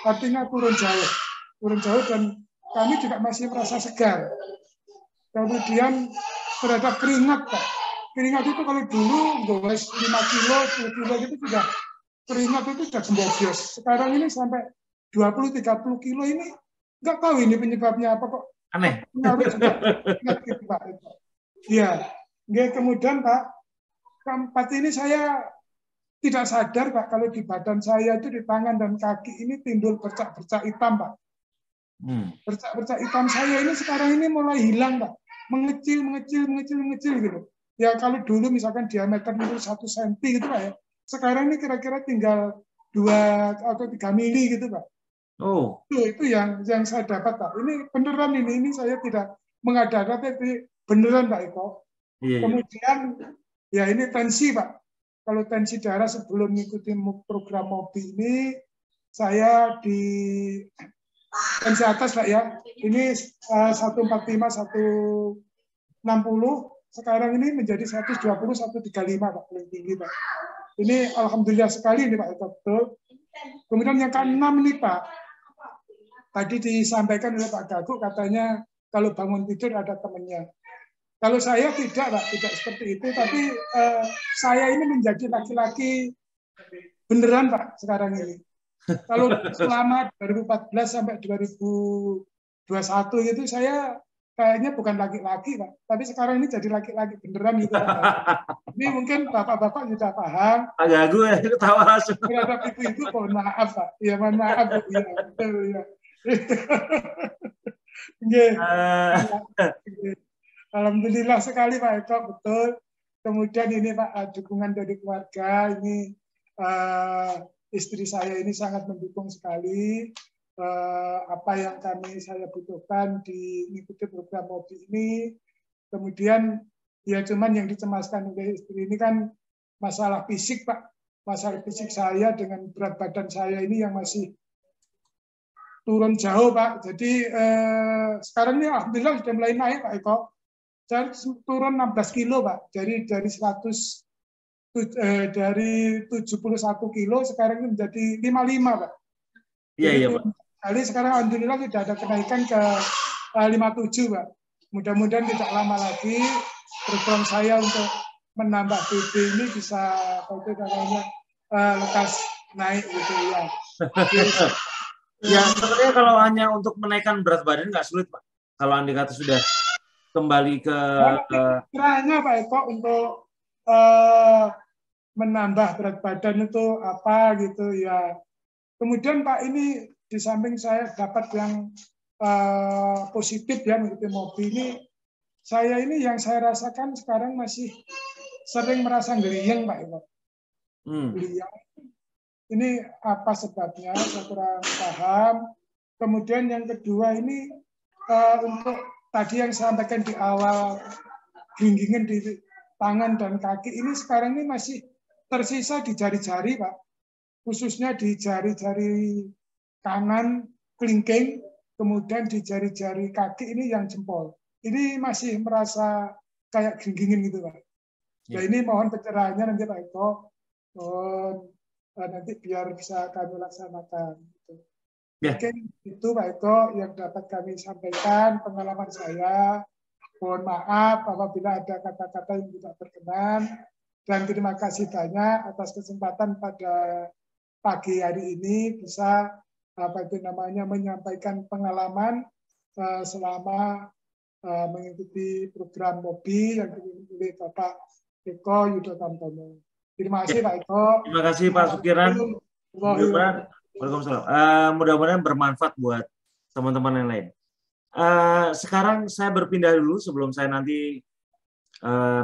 Artinya turun jauh dan kami juga masih merasa segar. Kemudian terhadap keringat Pak. Keringat itu kalau dulu goes 5 kilo, 10 kilo itu sudah keringat itu sudah sembobios. Sekarang ini sampai 20-30 kilo ini nggak tahu ini penyebabnya apa kok.
Aneh.
Iya. Kemudian Pak, keempat ini saya tidak sadar Pak, kalau di badan saya itu di tangan dan kaki ini timbul bercak-bercak hitam Pak. Bercak-bercak hitam saya ini sekarang ini mulai hilang Pak. Mengecil gitu. Ya kalau dulu misalkan diameter itu 1 cm gitu Pak ya. Sekarang ini kira-kira tinggal 2 atau 3 mili gitu Pak.
Oh.
Itu yang saya dapat Pak. Ini beneran ini saya tidak mengada-ada tapi beneran Pak Eko.
Iya.
Kemudian ya ini tensi Pak. Kalau tensi darah sebelum mengikuti program mobi ini, saya di tensi atas Pak ya. Ini 145, 160. Sekarang ini menjadi 120, 135 Pak, paling tinggi Pak. Ini alhamdulillah sekali ini Pak. Betul. Kemudian yang ke-6 ini Pak. Tadi disampaikan oleh Pak Gagu katanya kalau bangun tidur ada temannya. Kalau saya tidak Pak, tidak seperti itu. Tapi saya ini menjadi laki-laki beneran Pak sekarang ini. Kalau selama 2014 sampai 2021 itu saya kayaknya bukan laki-laki, Pak. Tapi sekarang ini jadi laki-laki beneran gitu, Pak. Ini mungkin bapak-bapak sudah paham.
Agak gue ketawa langsung.
Terhadap ibu-ibu, mohon maaf, Pak. Ya, mohon maaf, Bu. Ya, betul, ya. Alhamdulillah sekali, Pak Eko, betul. Kemudian ini, Pak, dukungan dari keluarga. Ini istri saya ini sangat mendukung sekali. Apa yang saya butuhkan di mengikuti program MOBI ini. Kemudian ya cuman yang dicemaskan oleh istri ini kan masalah fisik, Pak. Masalah fisik saya dengan berat badan saya ini yang masih turun jauh, Pak. Jadi sekarang ini alhamdulillah sudah mulai naik, Pak Eko. Saya turun 16 kilo, Pak. Dari 71 kilo sekarang ini menjadi 55, Pak.
Iya, Pak.
Kali sekarang alhamdulillah sudah ada kenaikan ke 57, Pak. Mudah-mudahan tidak lama lagi program saya untuk menambah BB ini bisa lekas naik gitu ya.
Ya, sebenarnya kalau hanya untuk menaikkan berat badan nggak sulit, Pak. Kalau Andi kata sudah kembali ke
kiranya, Pak Eko, untuk menambah berat badan itu apa gitu ya. Kemudian Pak, ini di samping saya dapat yang positif ya mengikuti MOBI ini, saya ini yang saya rasakan sekarang masih sering merasa geliang, Pak Eko. Geliang. Ini apa sebabnya? Saya kurang paham. Kemudian yang kedua ini untuk tadi yang saya sampaikan di awal, ginggingan di tangan dan kaki ini sekarang ini masih tersisa di jari-jari, Pak. Khususnya di jari-jari kanan kelingking, kemudian di jari-jari kaki ini yang jempol. Ini masih merasa kayak ginggingan gitu, Pak. Nah, ini mohon pencerahannya nanti, Pak Eko. Nanti biar bisa kami laksanakan. Mungkin itu, Pak Eko, yang dapat kami sampaikan pengalaman saya. Mohon maaf apabila ada kata-kata yang tidak berkenan. Dan terima kasih banyak atas kesempatan pada pagi hari ini bisa menyampaikan pengalaman selama mengikuti program MOBI yang dipimpin oleh Bapak Eko Yudo Tamtomo. Terima kasih, Pak Eko.
Terima kasih, Pak Sukiran. Waalaikumsalam. Mudah-mudahan bermanfaat buat teman-teman yang lain. Sekarang saya berpindah dulu sebelum saya nanti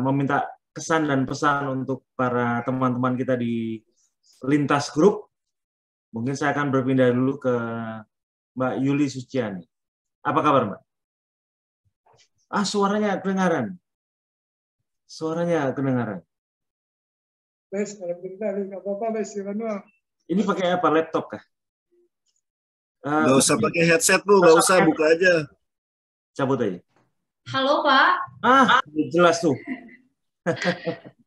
meminta kesan dan pesan untuk para teman-teman kita di lintas grup. Mungkin saya akan berpindah dulu ke Mbak Yuli Suciani. Apa kabar, Mbak? Suaranya kedengaran. Suaranya kedengaran. Ini pakai apa? Laptop kah?
Nggak usah pakai headset, Bu. Nggak usah, buka aja.
Cabut aja.
Halo, Pak.
Jelas tuh.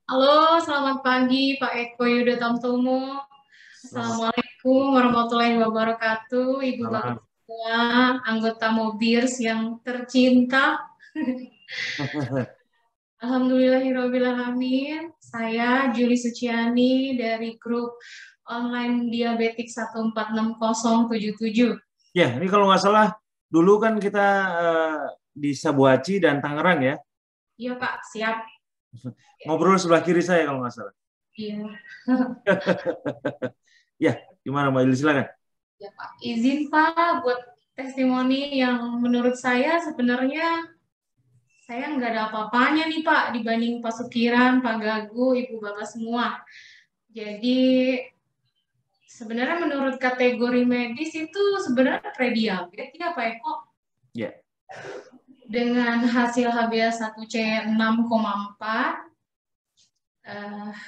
Halo, selamat pagi Pak Eko Yudo Tamtomo. Assalamualaikum warahmatullahi wabarakatuh. Ibu Bapak semua, anggota Mobirs yang tercinta. Alhamdulillahirrahmanirrahim. Saya Juli Suciani dari grup online diabetik 146077.
Ya, ini kalau nggak salah dulu kan kita di Sabuaci dan Tangerang ya?
Iya Pak, siap.
Ngobrol sebelah kiri saya kalau nggak salah.
Iya.
Ya, gimana Mbak Yuli, silakan.
Ya Pak, izin Pak buat testimoni yang menurut saya sebenarnya saya nggak ada apa-apanya nih Pak dibanding Pak Sukiran, Pak Gagu, Ibu Bapak semua. Jadi sebenarnya menurut kategori medis itu sebenarnya prediabetes ya Pak Eko?
Ya.
Dengan hasil HbA1c 6,4,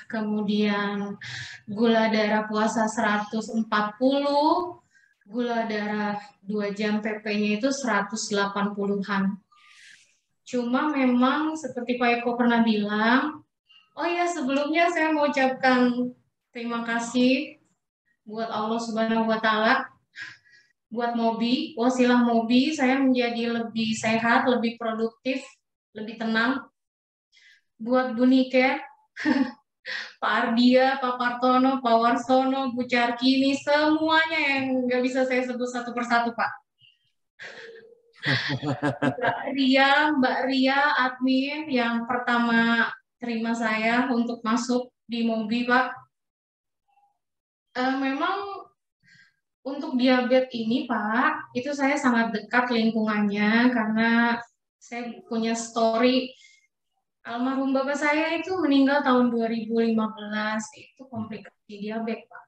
kemudian gula darah puasa 140, gula darah 2 jam PP-nya itu 180-an. Cuma memang seperti Pak Eko pernah bilang, oh ya sebelumnya saya mau ucapkan terima kasih buat Allah Subhanahu wa Ta'ala, buat MOBI, wasilah MOBI saya menjadi lebih sehat, lebih produktif, lebih tenang. Buat Bu Niken, Pak Ardia, Pak Partono, Pak Warsono, Bu Carkini, semuanya yang nggak bisa saya sebut satu persatu, Pak. Mbak Ria admin yang pertama terima saya untuk masuk di Mobi, Pak. Memang untuk diabetes ini, Pak, itu saya sangat dekat lingkungannya karena saya punya story. Almarhum bapak saya itu meninggal tahun 2015, itu komplikasi diabetes, Pak.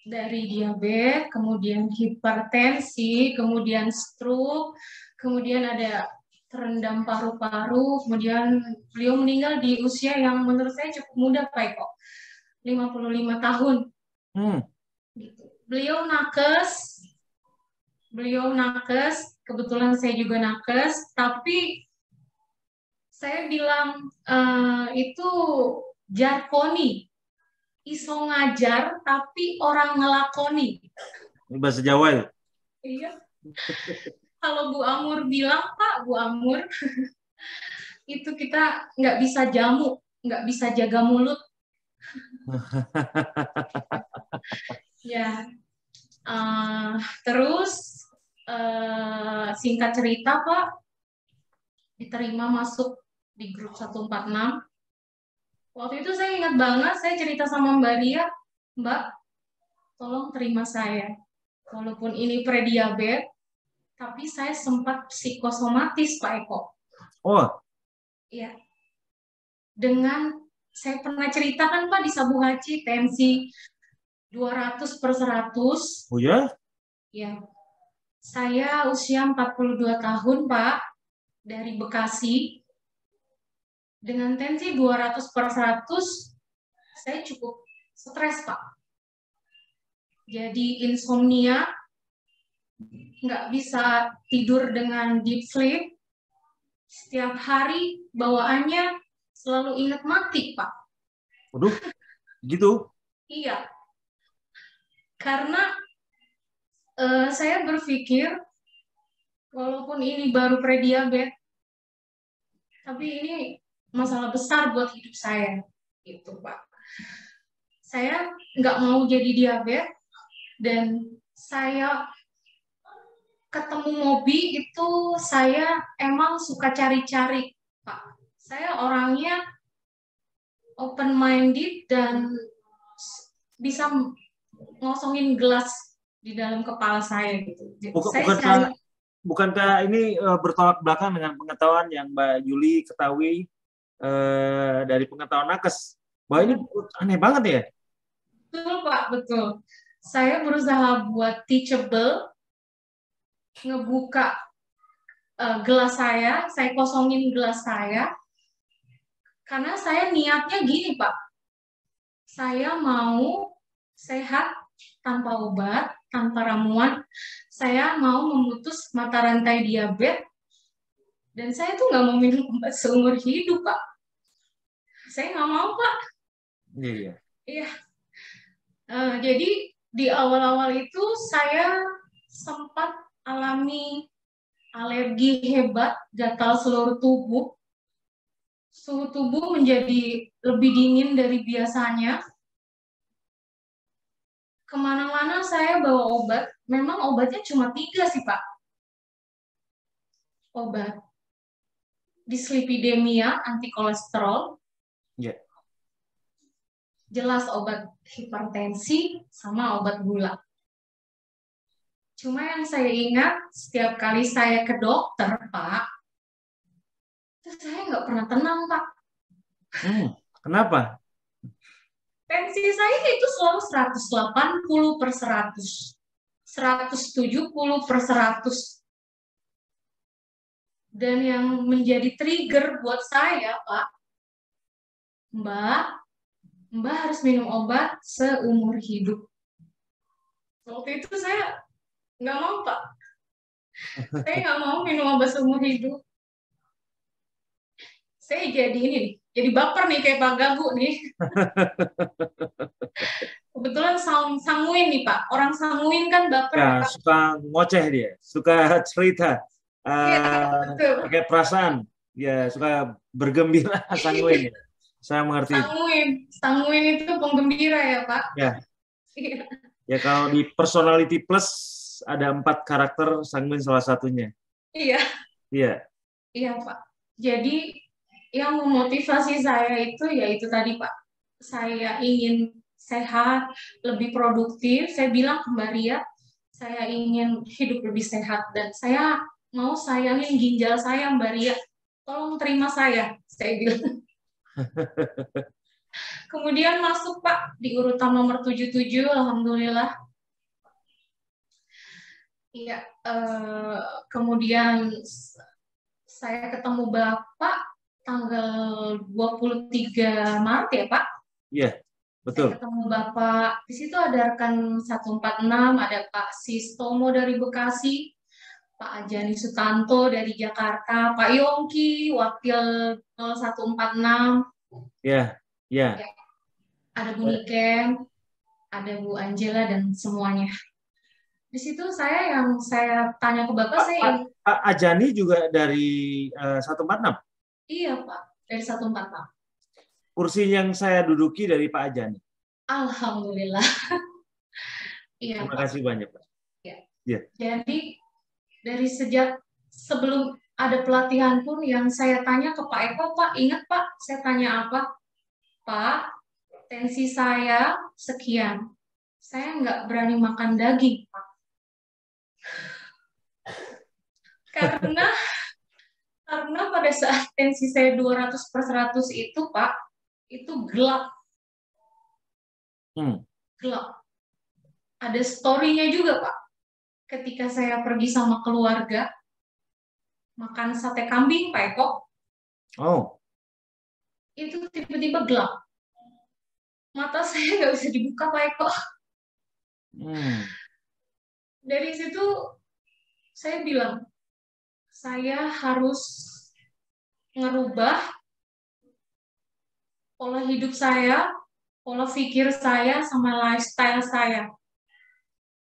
Dari diabetes, kemudian hipertensi, kemudian stroke, kemudian ada terendam paru-paru, kemudian beliau meninggal di usia yang menurut saya cukup muda, Pak Eko, 55 tahun. Gitu. Beliau nakes, kebetulan saya juga nakes, tapi saya bilang itu jarkoni. Iso ngajar tapi orang ngelakoni.
Ini bahasa Jawa ya?
Iya. Kalau Bu Amur bilang, Pak, Bu Amur, itu kita nggak bisa jamu, nggak bisa jaga mulut. Ya. Terus singkat cerita, Pak, diterima masuk di grup 146. Waktu itu saya ingat banget, saya cerita sama Mbak Ria, Mbak, tolong terima saya. Walaupun ini prediabetes, tapi saya sempat psikosomatis, Pak Eko.
Oh.
Iya. Saya pernah ceritakan, Pak, di Sabu Haji, tensi 200/100.
Oh ya?
Ya. Saya usia 42 tahun, Pak, dari Bekasi. Dengan tensi 200/100, saya cukup stres, Pak. Jadi insomnia, nggak bisa tidur dengan deep sleep. Setiap hari bawaannya selalu ingat mati, Pak.
Waduh, gitu?
Iya. Karena saya berpikir, walaupun ini baru prediabetes, tapi ini masalah besar buat hidup saya, gitu, Pak. Saya nggak mau jadi diabetes, dan saya ketemu Mobi itu saya emang suka cari-cari, Pak. Saya orangnya open-minded dan bisa ngosongin gelas di dalam kepala saya, gitu.
Bukankah ini bertolak belakang dengan pengetahuan yang Mbak Yuli ketahui dari pengetahuan nakes? Bahwa ini aneh banget ya?
Betul, Pak, betul. Saya berusaha buat teachable, ngebuka gelas saya kosongin gelas saya, karena saya niatnya gini, Pak. Saya mau sehat tanpa obat, tanpa ramuan. Saya mau memutus mata rantai diabetes, dan saya tuh nggak mau minum obat seumur hidup, Pak. Saya nggak mau, Pak.
Iya.
Iya. Jadi di awal-awal itu saya sempat alami alergi hebat, gatal seluruh tubuh. Suhu tubuh menjadi lebih dingin dari biasanya. Kemana-mana saya bawa obat. Memang obatnya cuma 3 sih, Pak. Obat dislipidemia, anti kolesterol.
Yeah.
Jelas obat hipertensi sama obat gula. Cuma yang saya ingat, setiap kali saya ke dokter, Pak, itu saya nggak pernah tenang, Pak.
Kenapa?
Tensi saya itu selalu 180/100, 170/100. Dan yang menjadi trigger buat saya, Pak, Mbak harus minum obat seumur hidup. Waktu itu saya nggak mau, Pak. Saya nggak mau minum obat seumur hidup. Saya jadi baper nih kayak Pak Gabu nih. Kebetulan sanguin nih, Pak. Orang sanguin kan baper.
Ya, Pak. Suka ngoceh dia, suka cerita, pakai perasaan, ya suka bergembira, sanguin. Saya mengerti.
Sanguin itu penggembira ya, Pak.
Ya. Ya kalau di Personality Plus ada 4 karakter, sanguin salah satunya.
Iya.
Iya.
Iya, Pak. Jadi yang memotivasi saya itu yaitu tadi, Pak. Saya ingin sehat, lebih produktif. Saya bilang ke Mbak Ria, saya ingin hidup lebih sehat dan saya mau sayangin ginjal saya, Mbak Ria. Tolong terima saya bilang. Kemudian masuk, Pak, di urutan nomor 77, alhamdulillah. Iya, kemudian saya ketemu Bapak tanggal 23 Maret ya, Pak?
Iya, betul.
Saya ketemu Bapak, di situ ada rekan 146, ada Pak Sistomo dari Bekasi, Pak Ajani Sutanto dari Jakarta, Pak Yongki, Wakil 0146.
Iya, iya.
Ada Bu Niken, ada Bu Angela, dan semuanya. Di situ saya tanya ke Bapak,
Pak Ajani juga dari 146?
Iya, Pak, dari 146.
Kursi yang saya duduki dari Pak Ajani.
Alhamdulillah. Iya,
Terima
Pak.
kasih banyak, Pak.
Ya. Jadi dari sejak sebelum ada pelatihan pun yang saya tanya ke Pak Eko, Pak, ingat Pak, saya tanya apa? Pak, tensi saya sekian. Saya nggak berani makan daging, Pak. Karena pada saat tensi saya 200/100 itu, Pak, itu gelap. Gelap. Ada story-nya juga, Pak. Ketika saya pergi sama keluarga, makan sate kambing, Pak Eko.
Oh.
Itu tiba-tiba gelap. Mata saya nggak bisa dibuka, Pak Eko. Dari situ saya bilang, saya harus ngerubah pola hidup saya, pola pikir saya, sama lifestyle saya.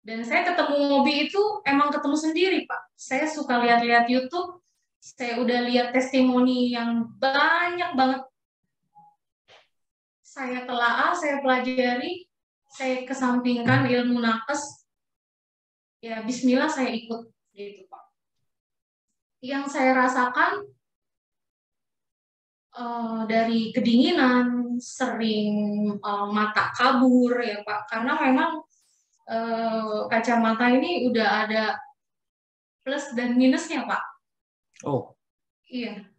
Dan saya ketemu Mobi itu emang ketemu sendiri, Pak. Saya suka lihat-lihat YouTube, saya udah lihat testimoni yang banyak banget. Saya telaah, saya pelajari, saya kesampingkan ilmu nakes. Ya, bismillah saya ikut gitu, Pak. Yang saya rasakan dari kedinginan, sering mata kabur ya, Pak, karena memang kacamata ini udah ada plus dan minusnya, Pak.
Oh.
Iya.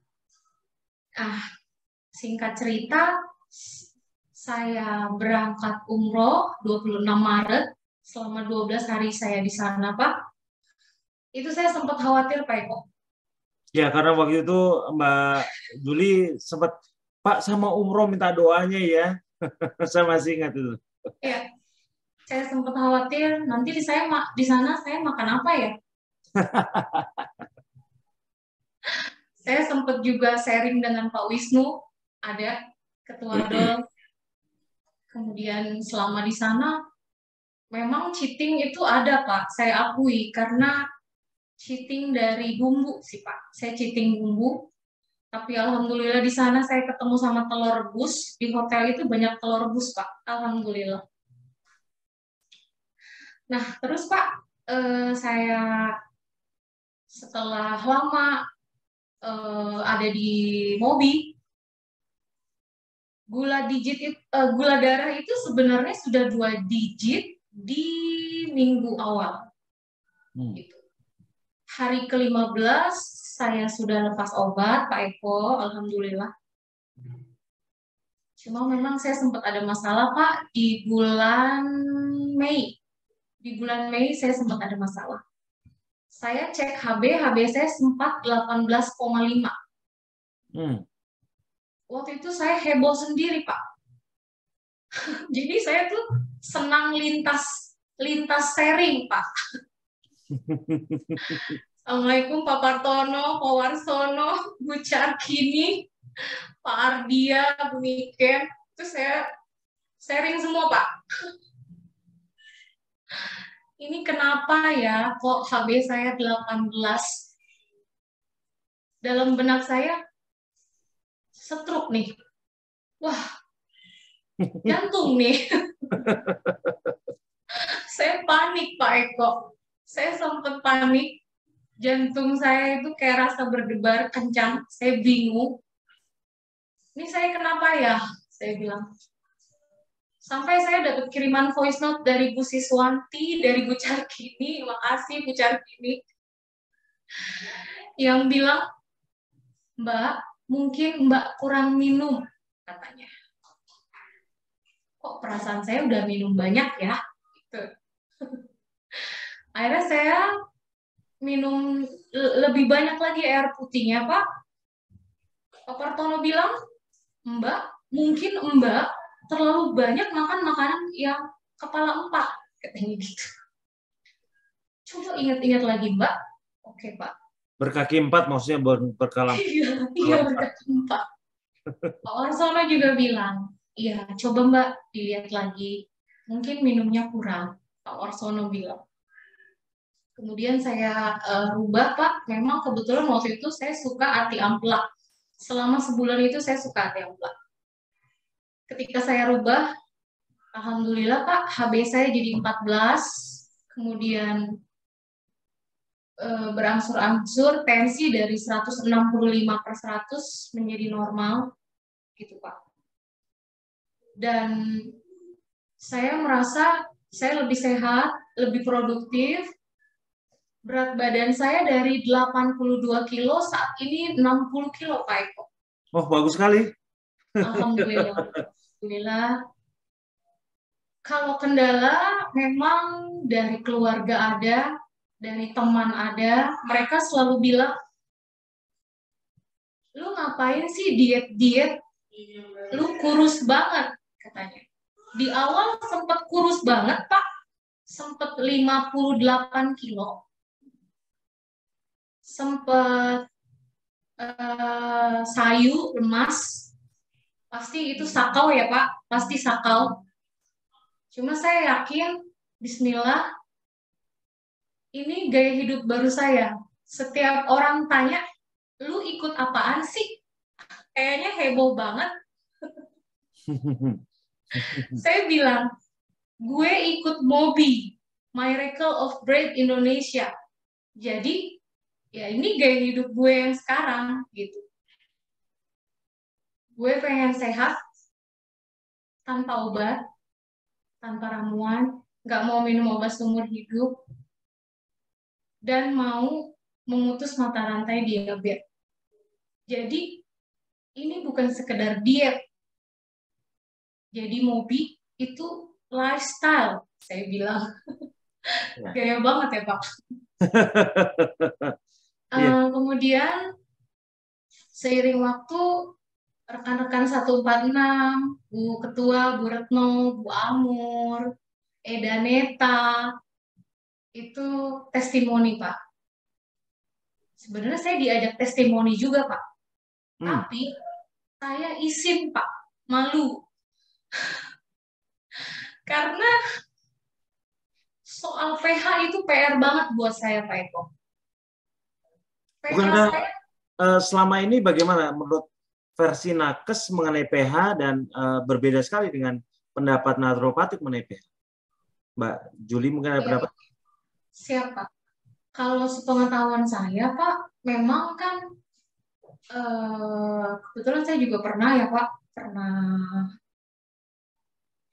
Singkat cerita, saya berangkat umroh 26 Maret, selama 12 hari saya di sana, Pak. Itu saya sempat khawatir, Pak Eko.
Ya, karena waktu itu Mbak Juli sempat, Pak, sama umroh minta doanya ya. Saya masih ingat itu.
Iya, saya sempat khawatir nanti di sana saya makan apa ya. Saya sempat juga sharing dengan Pak Wisnu, ada Ketua DOL. Kemudian selama di sana memang cheating itu ada, Pak. Saya akui karena cheating dari bumbu sih, Pak. Saya cheating bumbu. Tapi alhamdulillah di sana saya ketemu sama telur rebus. Di hotel itu banyak telur rebus, Pak. Alhamdulillah. Nah, terus Pak, saya setelah lama ada di Mobi, gula darah itu sebenarnya sudah 2 digit di minggu awal. Gitu. Hari ke-15 saya sudah lepas obat, Pak Eko, alhamdulillah. Cuma memang saya sempat ada masalah, Pak, di bulan Mei. Di bulan Mei saya sempat ada masalah. Saya cek HB saya sempat 18,5. Waktu itu saya heboh sendiri, Pak. Jadi saya tuh senang lintas sharing, Pak. Assalamualaikum Pak Partono, Pak Warsono, Bu Carkini, Pak Ardia, Bu Niken. Itu saya sharing semua, Pak. Ini kenapa ya kok HB saya 18? Dalam benak saya, stroke nih. Wah, jantung nih. Saya panik, Pak Eko. Saya sempat panik. Jantung saya itu kayak rasa berdebar kencang. Saya bingung. Ini saya kenapa ya? Saya bilang. Sampai saya dapat kiriman voice note dari Bu Siswanti, dari Bu Carkini. Makasih Bu Carkini. Yang bilang, Mbak, mungkin Mbak kurang minum, katanya. Kok perasaan saya udah minum banyak ya? Gitu. Akhirnya saya minum lebih banyak lagi air putihnya, Pak. Pak Partono bilang, Mbak, mungkin Mbak terlalu banyak makan makanan yang kepala 4, katanya gitu. Coba ingat-ingat lagi, Mbak. Oke, Pak.
Berkaki 4 maksudnya berkala.
Iya, berkaki 4. Pak Warsono juga bilang, iya, coba Mbak dilihat lagi. Mungkin minumnya kurang, Pak Warsono bilang. Kemudian saya rubah, Pak. Memang kebetulan waktu itu saya suka ati ampela. Selama sebulan itu saya suka ati ampela. Ketika saya rubah, alhamdulillah Pak, HB saya jadi 14. Kemudian berangsur-angsur tensi dari 165/100 menjadi normal, gitu Pak. Dan saya merasa saya lebih sehat, lebih produktif. Berat badan saya dari 82 kilo saat ini 60 kilo Pak Eko.
Oh, bagus sekali.
Alhamdulillah. Alhamdulillah. Kalau kendala memang dari keluarga ada, dari teman ada, mereka selalu bilang, lu ngapain sih diet-diet, lu kurus banget, katanya. Di awal sempat kurus banget, Pak, sempat 58 kilo, sempat sayu, lemas, pasti itu sakau ya Pak, pasti sakau. Cuma saya yakin, bismillah, ini gaya hidup baru saya. Setiap orang tanya, lu ikut apaan sih? Kayaknya heboh banget. Saya bilang, gue ikut MOBI, Miracle of Bread Indonesia. Jadi, ya ini gaya hidup gue yang sekarang, gitu. Gue pengen sehat, tanpa obat, tanpa ramuan, nggak mau minum obat seumur hidup, dan mau memutus mata rantai diabetes. Jadi, ini bukan sekedar diet. Jadi, MOBI itu lifestyle, saya bilang. Gaya banget ya, Pak. Kemudian, seiring waktu, rekan-rekan 146, Bu Ketua, Bu Retno, Bu Amur, Eda Neta, itu testimoni, Pak. Sebenarnya saya diajak testimoni juga, Pak. Tapi saya izin, Pak. Malu. Karena soal PH itu PR banget buat saya, Pak Eko.
Bukankah selama ini bagaimana menurut versi nakes mengenai pH dan berbeda sekali dengan pendapat naturopatik mengenai pH? Mbak Juli mungkin ada pendapat?
Siapa? Kalau sepengetahuan saya, Pak, memang kan kebetulan saya juga pernah ya, Pak, pernah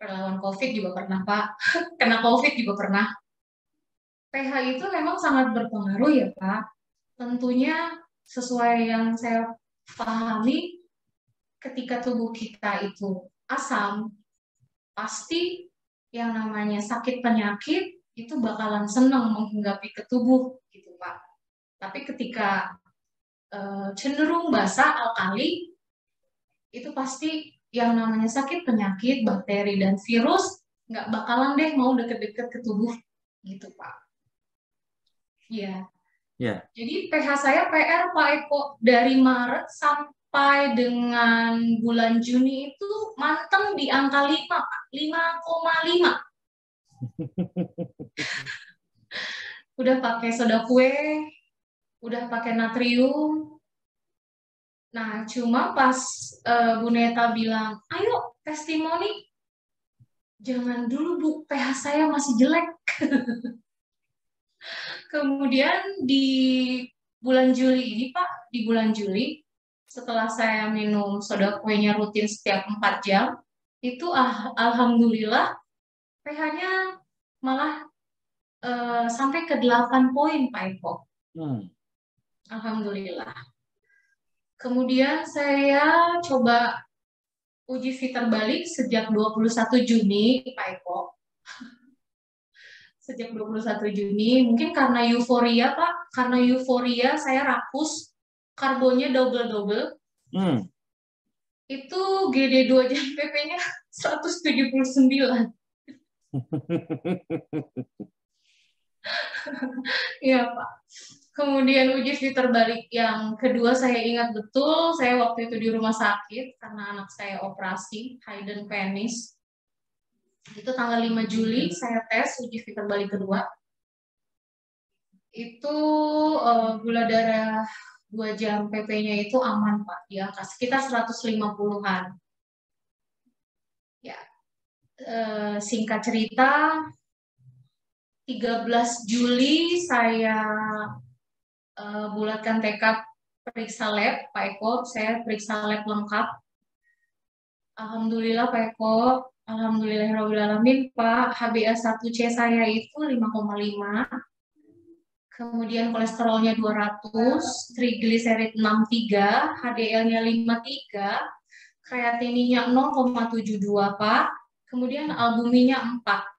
relawan COVID juga pernah, Pak, kena COVID juga pernah. pH itu memang sangat berpengaruh ya, Pak. Tentunya sesuai yang saya pahami, ketika tubuh kita itu asam, pasti yang namanya sakit penyakit itu bakalan senang menghinggapi ke tubuh, gitu Pak. Tapi ketika cenderung basa, alkali, itu pasti yang namanya sakit penyakit, bakteri dan virus nggak bakalan deh mau deket-deket ke tubuh, gitu Pak. Iya.
Ya.
Jadi pH saya PR Pak Eko dari Maret sampai dengan bulan Juni itu manteng di angka 5, Pak. 5,5. Udah pakai soda kue, udah pakai natrium. Nah, cuma pas Bu Neta bilang, ayo testimoni. Jangan dulu Bu, pH saya masih jelek. Kemudian di bulan Juli ini, Pak, di bulan Juli, setelah saya minum soda kuenya rutin setiap 4 jam, itu alhamdulillah pH-nya malah sampai ke 8 poin, Pak Eko. Alhamdulillah. Kemudian saya coba uji filter balik sejak 21 Juni, Pak Eko. Sejak 21 Juni, mungkin karena euforia, Pak. Karena euforia saya rakus, karbonnya double-double. Itu GD 2 jam PP-nya 179. Iya, Pak. Kemudian uji filter balik yang kedua saya ingat betul, saya waktu itu di rumah sakit karena anak saya operasi, Hayden penis. Itu tanggal 5 Juli saya tes uji filter balik kedua. Itu gula darah 2 jam PP-nya itu aman, Pak, di angka sekitar 150-an. Ya, singkat cerita, 13 Juli saya bulatkan tekad periksa lab, Pak Eko. Saya periksa lab lengkap. Alhamdulillah, Pak Eko. Alhamdulillahirrahmanirrahim, Pak. HbA1c saya itu 5,5. Kemudian kolesterolnya 200, trigliserid 63, HDL-nya 53, kreatininya 0,72, Pak. Kemudian albuminnya 4.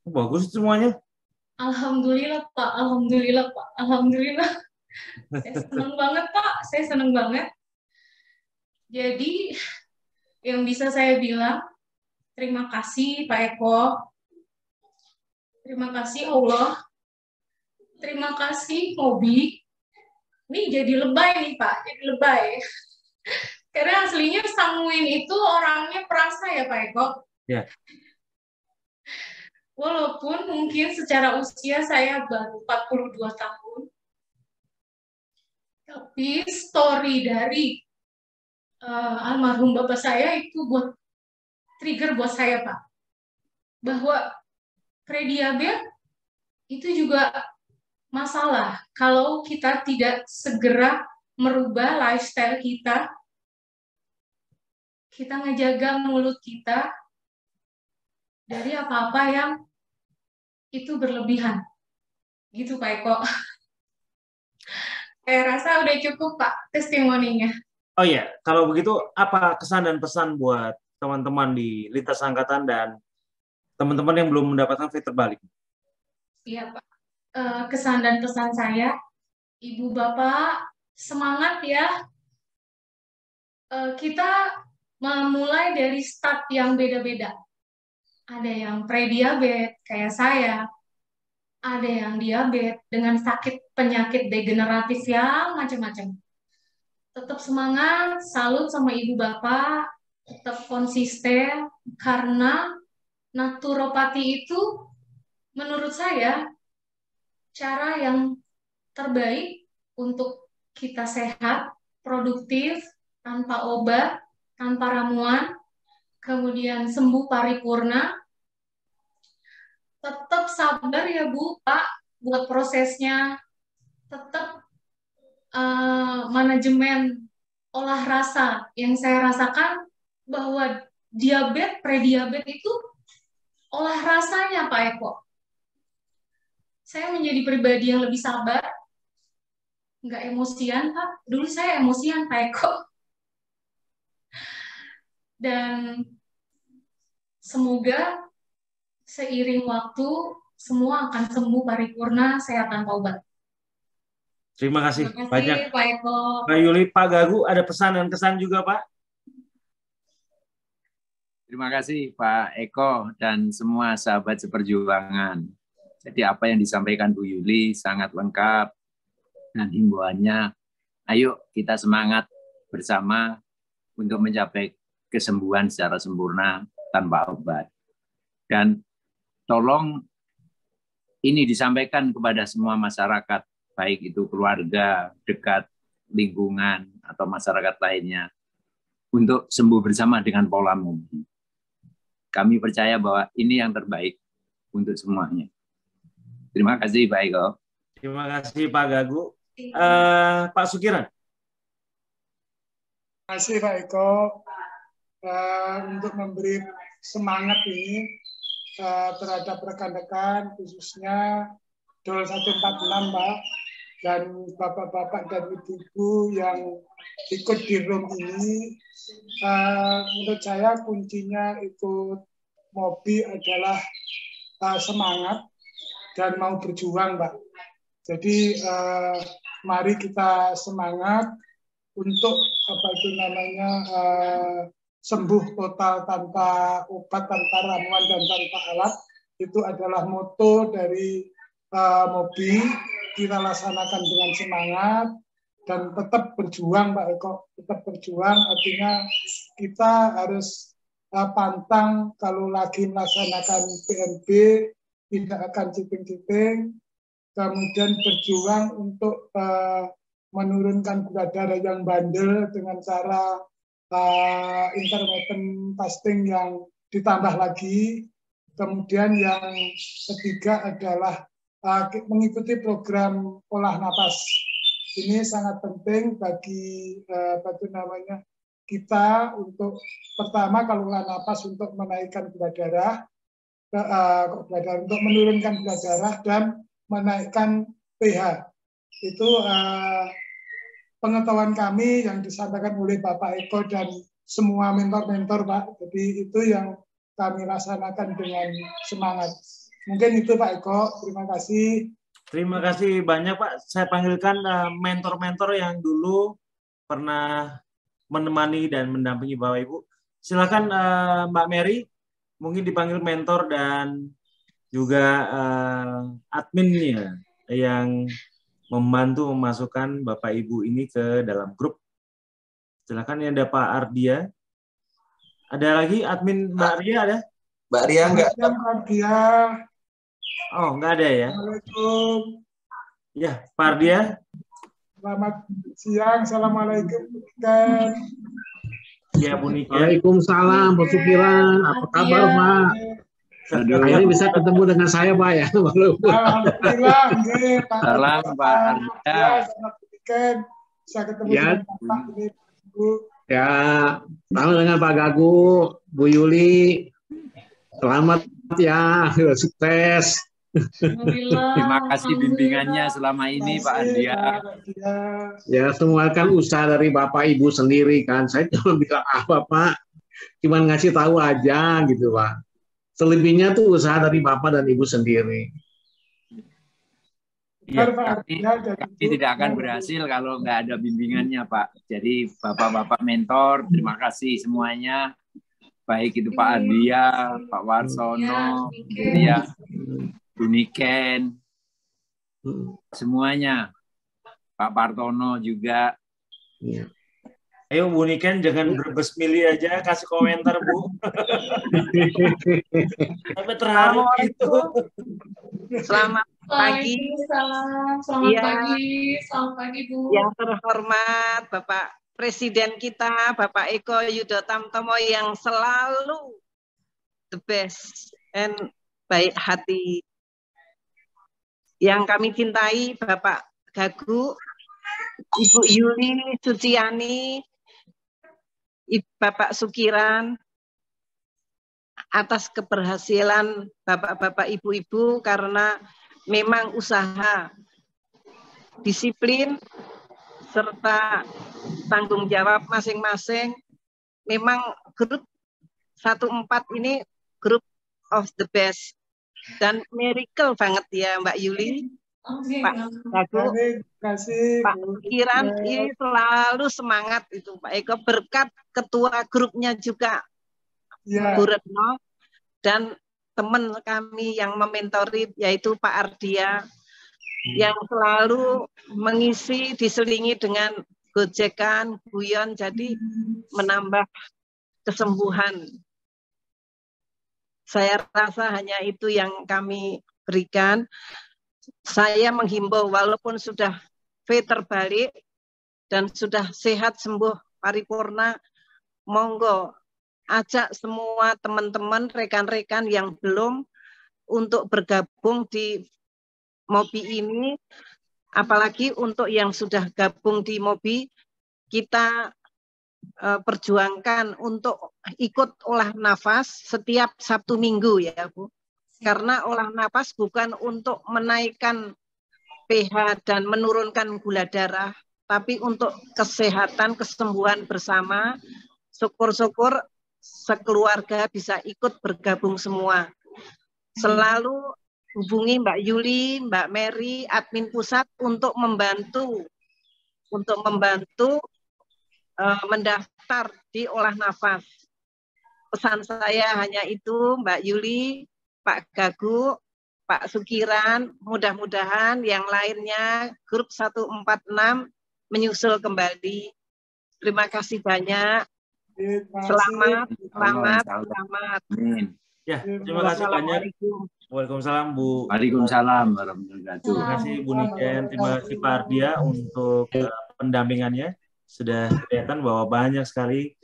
Bagus semuanya.
Alhamdulillah, Pak. Alhamdulillah, Pak. Alhamdulillah. Saya senang banget, Pak. Saya senang banget. Jadi, yang bisa saya bilang, terima kasih, Pak Eko. Terima kasih, Allah. Terima kasih, Mobi. Ini jadi lebay nih, Pak. Jadi lebay. Karena aslinya Sanguin itu orangnya perasa ya, Pak Eko.
Ya.
Walaupun mungkin secara usia saya baru 42 tahun. Tapi story dari almarhum bapak saya itu buat trigger buat saya, Pak. Bahwa prediabetes itu juga masalah kalau kita tidak segera merubah lifestyle kita. Kita ngejaga mulut kita dari apa-apa yang itu berlebihan. Gitu, Pak Eko. Saya rasa udah cukup, Pak, testimoninya.
Oh iya, kalau begitu apa kesan dan pesan buat teman-teman di lintas angkatan dan teman-teman yang belum mendapatkan filter balik?
Iya, Pak. Kesan dan pesan saya, Ibu Bapak, semangat ya. Kita memulai dari start yang beda-beda. Ada yang prediabetes kayak saya, ada yang diabetes dengan penyakit degeneratif yang macam-macam. Tetap semangat, salut sama Ibu Bapak, tetap konsisten, karena naturopati itu menurut saya cara yang terbaik untuk kita sehat, produktif, tanpa obat, tanpa ramuan, kemudian sembuh paripurna. Tetap sabar ya Bu, Pak, buat prosesnya. Tetap manajemen olah rasa yang saya rasakan bahwa diabetes, prediabetes itu olah rasanya, Pak Eko. Saya menjadi pribadi yang lebih sabar, nggak emosian, Pak. Dulu saya emosian, Pak Eko. Dan semoga seiring waktu semua akan sembuh paripurna, sehat tanpa obat.
Terima kasih banyak,
Pak Eko.
Pak Yuli. Pak Gagu, ada pesan dan kesan juga, Pak?
Terima kasih Pak Eko dan semua sahabat seperjuangan. Jadi apa yang disampaikan Bu Yuli sangat lengkap dan himbauannya, ayo kita semangat bersama untuk mencapai kesembuhan secara sempurna tanpa obat. Dan tolong ini disampaikan kepada semua masyarakat, baik itu keluarga, dekat, lingkungan, atau masyarakat lainnya, untuk sembuh bersama dengan pola Mobi. Kami percaya bahwa ini yang terbaik untuk semuanya. Terima kasih Pak Eko.
Terima kasih Pak Gagu. Pak Sukiran.
Terima kasih Pak Eko untuk memberi semangat ini terhadap rekan-rekan khususnya DOL 146 Pak, dan bapak-bapak dan ibu-ibu yang ikut di room ini. Menurut saya kuncinya ikut MOBI adalah semangat dan mau berjuang Pak. Jadi mari kita semangat untuk sembuh total tanpa obat, tanpa ramuan dan tanpa alat. Itu adalah moto dari MOBI. Kita laksanakan dengan semangat dan tetap berjuang Pak Eko. Tetap berjuang artinya kita harus pantang kalau lagi melaksanakan PNB tidak akan ciping-ciping. Kemudian berjuang untuk menurunkan gula darah yang bandel dengan cara intermittent fasting yang ditambah lagi. Kemudian yang ketiga adalah mengikuti program olah napas. Ini sangat penting bagi kita untuk pertama kalau olah napas untuk menaikkan gula darah, untuk menurunkan gula darah dan menaikkan pH. Itu pengetahuan kami yang disampaikan oleh Bapak Eko dan semua mentor-mentor Pak. Jadi itu yang kami laksanakan dengan semangat. Mungkin itu Pak Eko. Terima kasih.
Terima kasih banyak Pak. Saya panggilkan mentor-mentor yang dulu pernah menemani dan mendampingi Bapak Ibu. Silakan Mbak Mary, mungkin dipanggil mentor dan juga adminnya yang membantu memasukkan Bapak Ibu ini ke dalam grup. Silakan, ya, ada Pak Ardia. Ada lagi admin Mbak Ria ada?
Mbak Ria enggak?
Mbak Ria.
Oh, enggak ada ya?
Assalamualaikum.
Ya, Pak Ardia.
Selamat siang. Assalamualaikum.
Ya, Bu Nika.
Waalaikumsalam, Pak Sukiran. Apa kabar, Pak? Akhirnya bisa ketemu dengan saya, Pak, ya.
Alhamdulillah, Pak.
Salam Pak Ardia.
Selamat weekend. Bisa ketemu
Ya.
dengan Bapak ini, Bu.
Ya, sama dengan Pak Gagu, Bu Yuli. Selamat ya, sukses.
Terima kasih bimbingannya selama ini Pak Ardia.
Ya, semua kan usaha dari Bapak Ibu sendiri kan. Saya cuma bilang apa Pak, cuma ngasih tahu aja gitu Pak. Selebihnya tuh usaha dari Bapak dan Ibu sendiri.
Ya, kami tidak akan berhasil kalau nggak ada bimbingannya Pak. Jadi Bapak-Bapak mentor, terima kasih semuanya. Baik itu Pak Ardia, Pak Warsono, ya, Buniken, semuanya. Pak Partono juga.
Ya.
Ayo Bu Niken, jangan berbesmili aja, kasih komentar Bu. Sampai terharu gitu.
Selamat pagi.
Selamat pagi. Selamat pagi Bu.
Yang terhormat Bapak Presiden kita, Bapak Eko Yudho Tamtomo yang selalu the best and baik hati. Yang kami cintai Bapak Gagu, Ibu Yuli Suciani, Bapak Sukiran, atas keberhasilan Bapak-bapak Ibu-ibu karena memang usaha, disiplin, serta tanggung jawab masing-masing. Memang grup 14 ini grup of the best dan miracle banget ya Mbak Yuli. Pak Gagu, Pak Sukiran ini selalu semangat itu Pak Eko, berkat ketua grupnya juga Bu Retno dan teman kami yang mementori yaitu Pak Ardia yang selalu mengisi, diselingi dengan gojekan, guyon, jadi menambah kesembuhan. Saya rasa hanya itu yang kami berikan. Saya menghimbau walaupun sudah terbalik dan sudah sehat sembuh paripurna, monggo ajak semua teman-teman, rekan-rekan yang belum untuk bergabung di MOBI ini, apalagi untuk yang sudah gabung di MOBI, kita perjuangkan untuk ikut olah nafas setiap Sabtu Minggu ya Bu. Karena olah nafas bukan untuk menaikkan pH dan menurunkan gula darah, tapi untuk kesehatan, kesembuhan bersama. Syukur-syukur sekeluarga bisa ikut bergabung semua. Selalu hubungi Mbak Yuli, Mbak Mary, admin pusat untuk membantu mendaftar di olah nafas. Pesan saya hanya itu, Mbak Yuli, Pak Gagu, Pak Sukiran, mudah-mudahan yang lainnya grup 146 menyusul kembali. Terima kasih banyak. Selamat.
Amin.
Ya, terima kasih banyak. Waalaikumsalam Bu.
Waalaikumsalam warahmatullahi wabarakatuh.
Terima kasih Bu Niken, terima kasih Pak Ardia untuk pendampingannya. Sudah kelihatan bahwa banyak sekali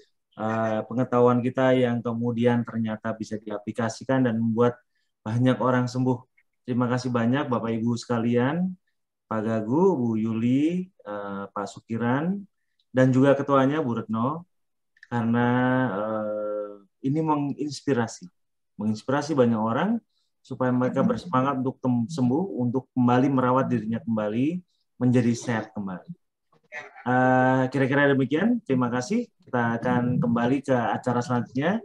pengetahuan kita yang kemudian ternyata bisa diaplikasikan dan membuat banyak orang sembuh. Terima kasih banyak Bapak Ibu sekalian, Pak Gagu, Bu Yuli, Pak Sukiran, dan juga ketuanya Bu Retno, karena ini menginspirasi banyak orang supaya mereka bersemangat untuk sembuh, untuk kembali merawat dirinya kembali, menjadi sehat kembali. Kira-kira demikian. Terima kasih. Kita akan kembali ke acara selanjutnya.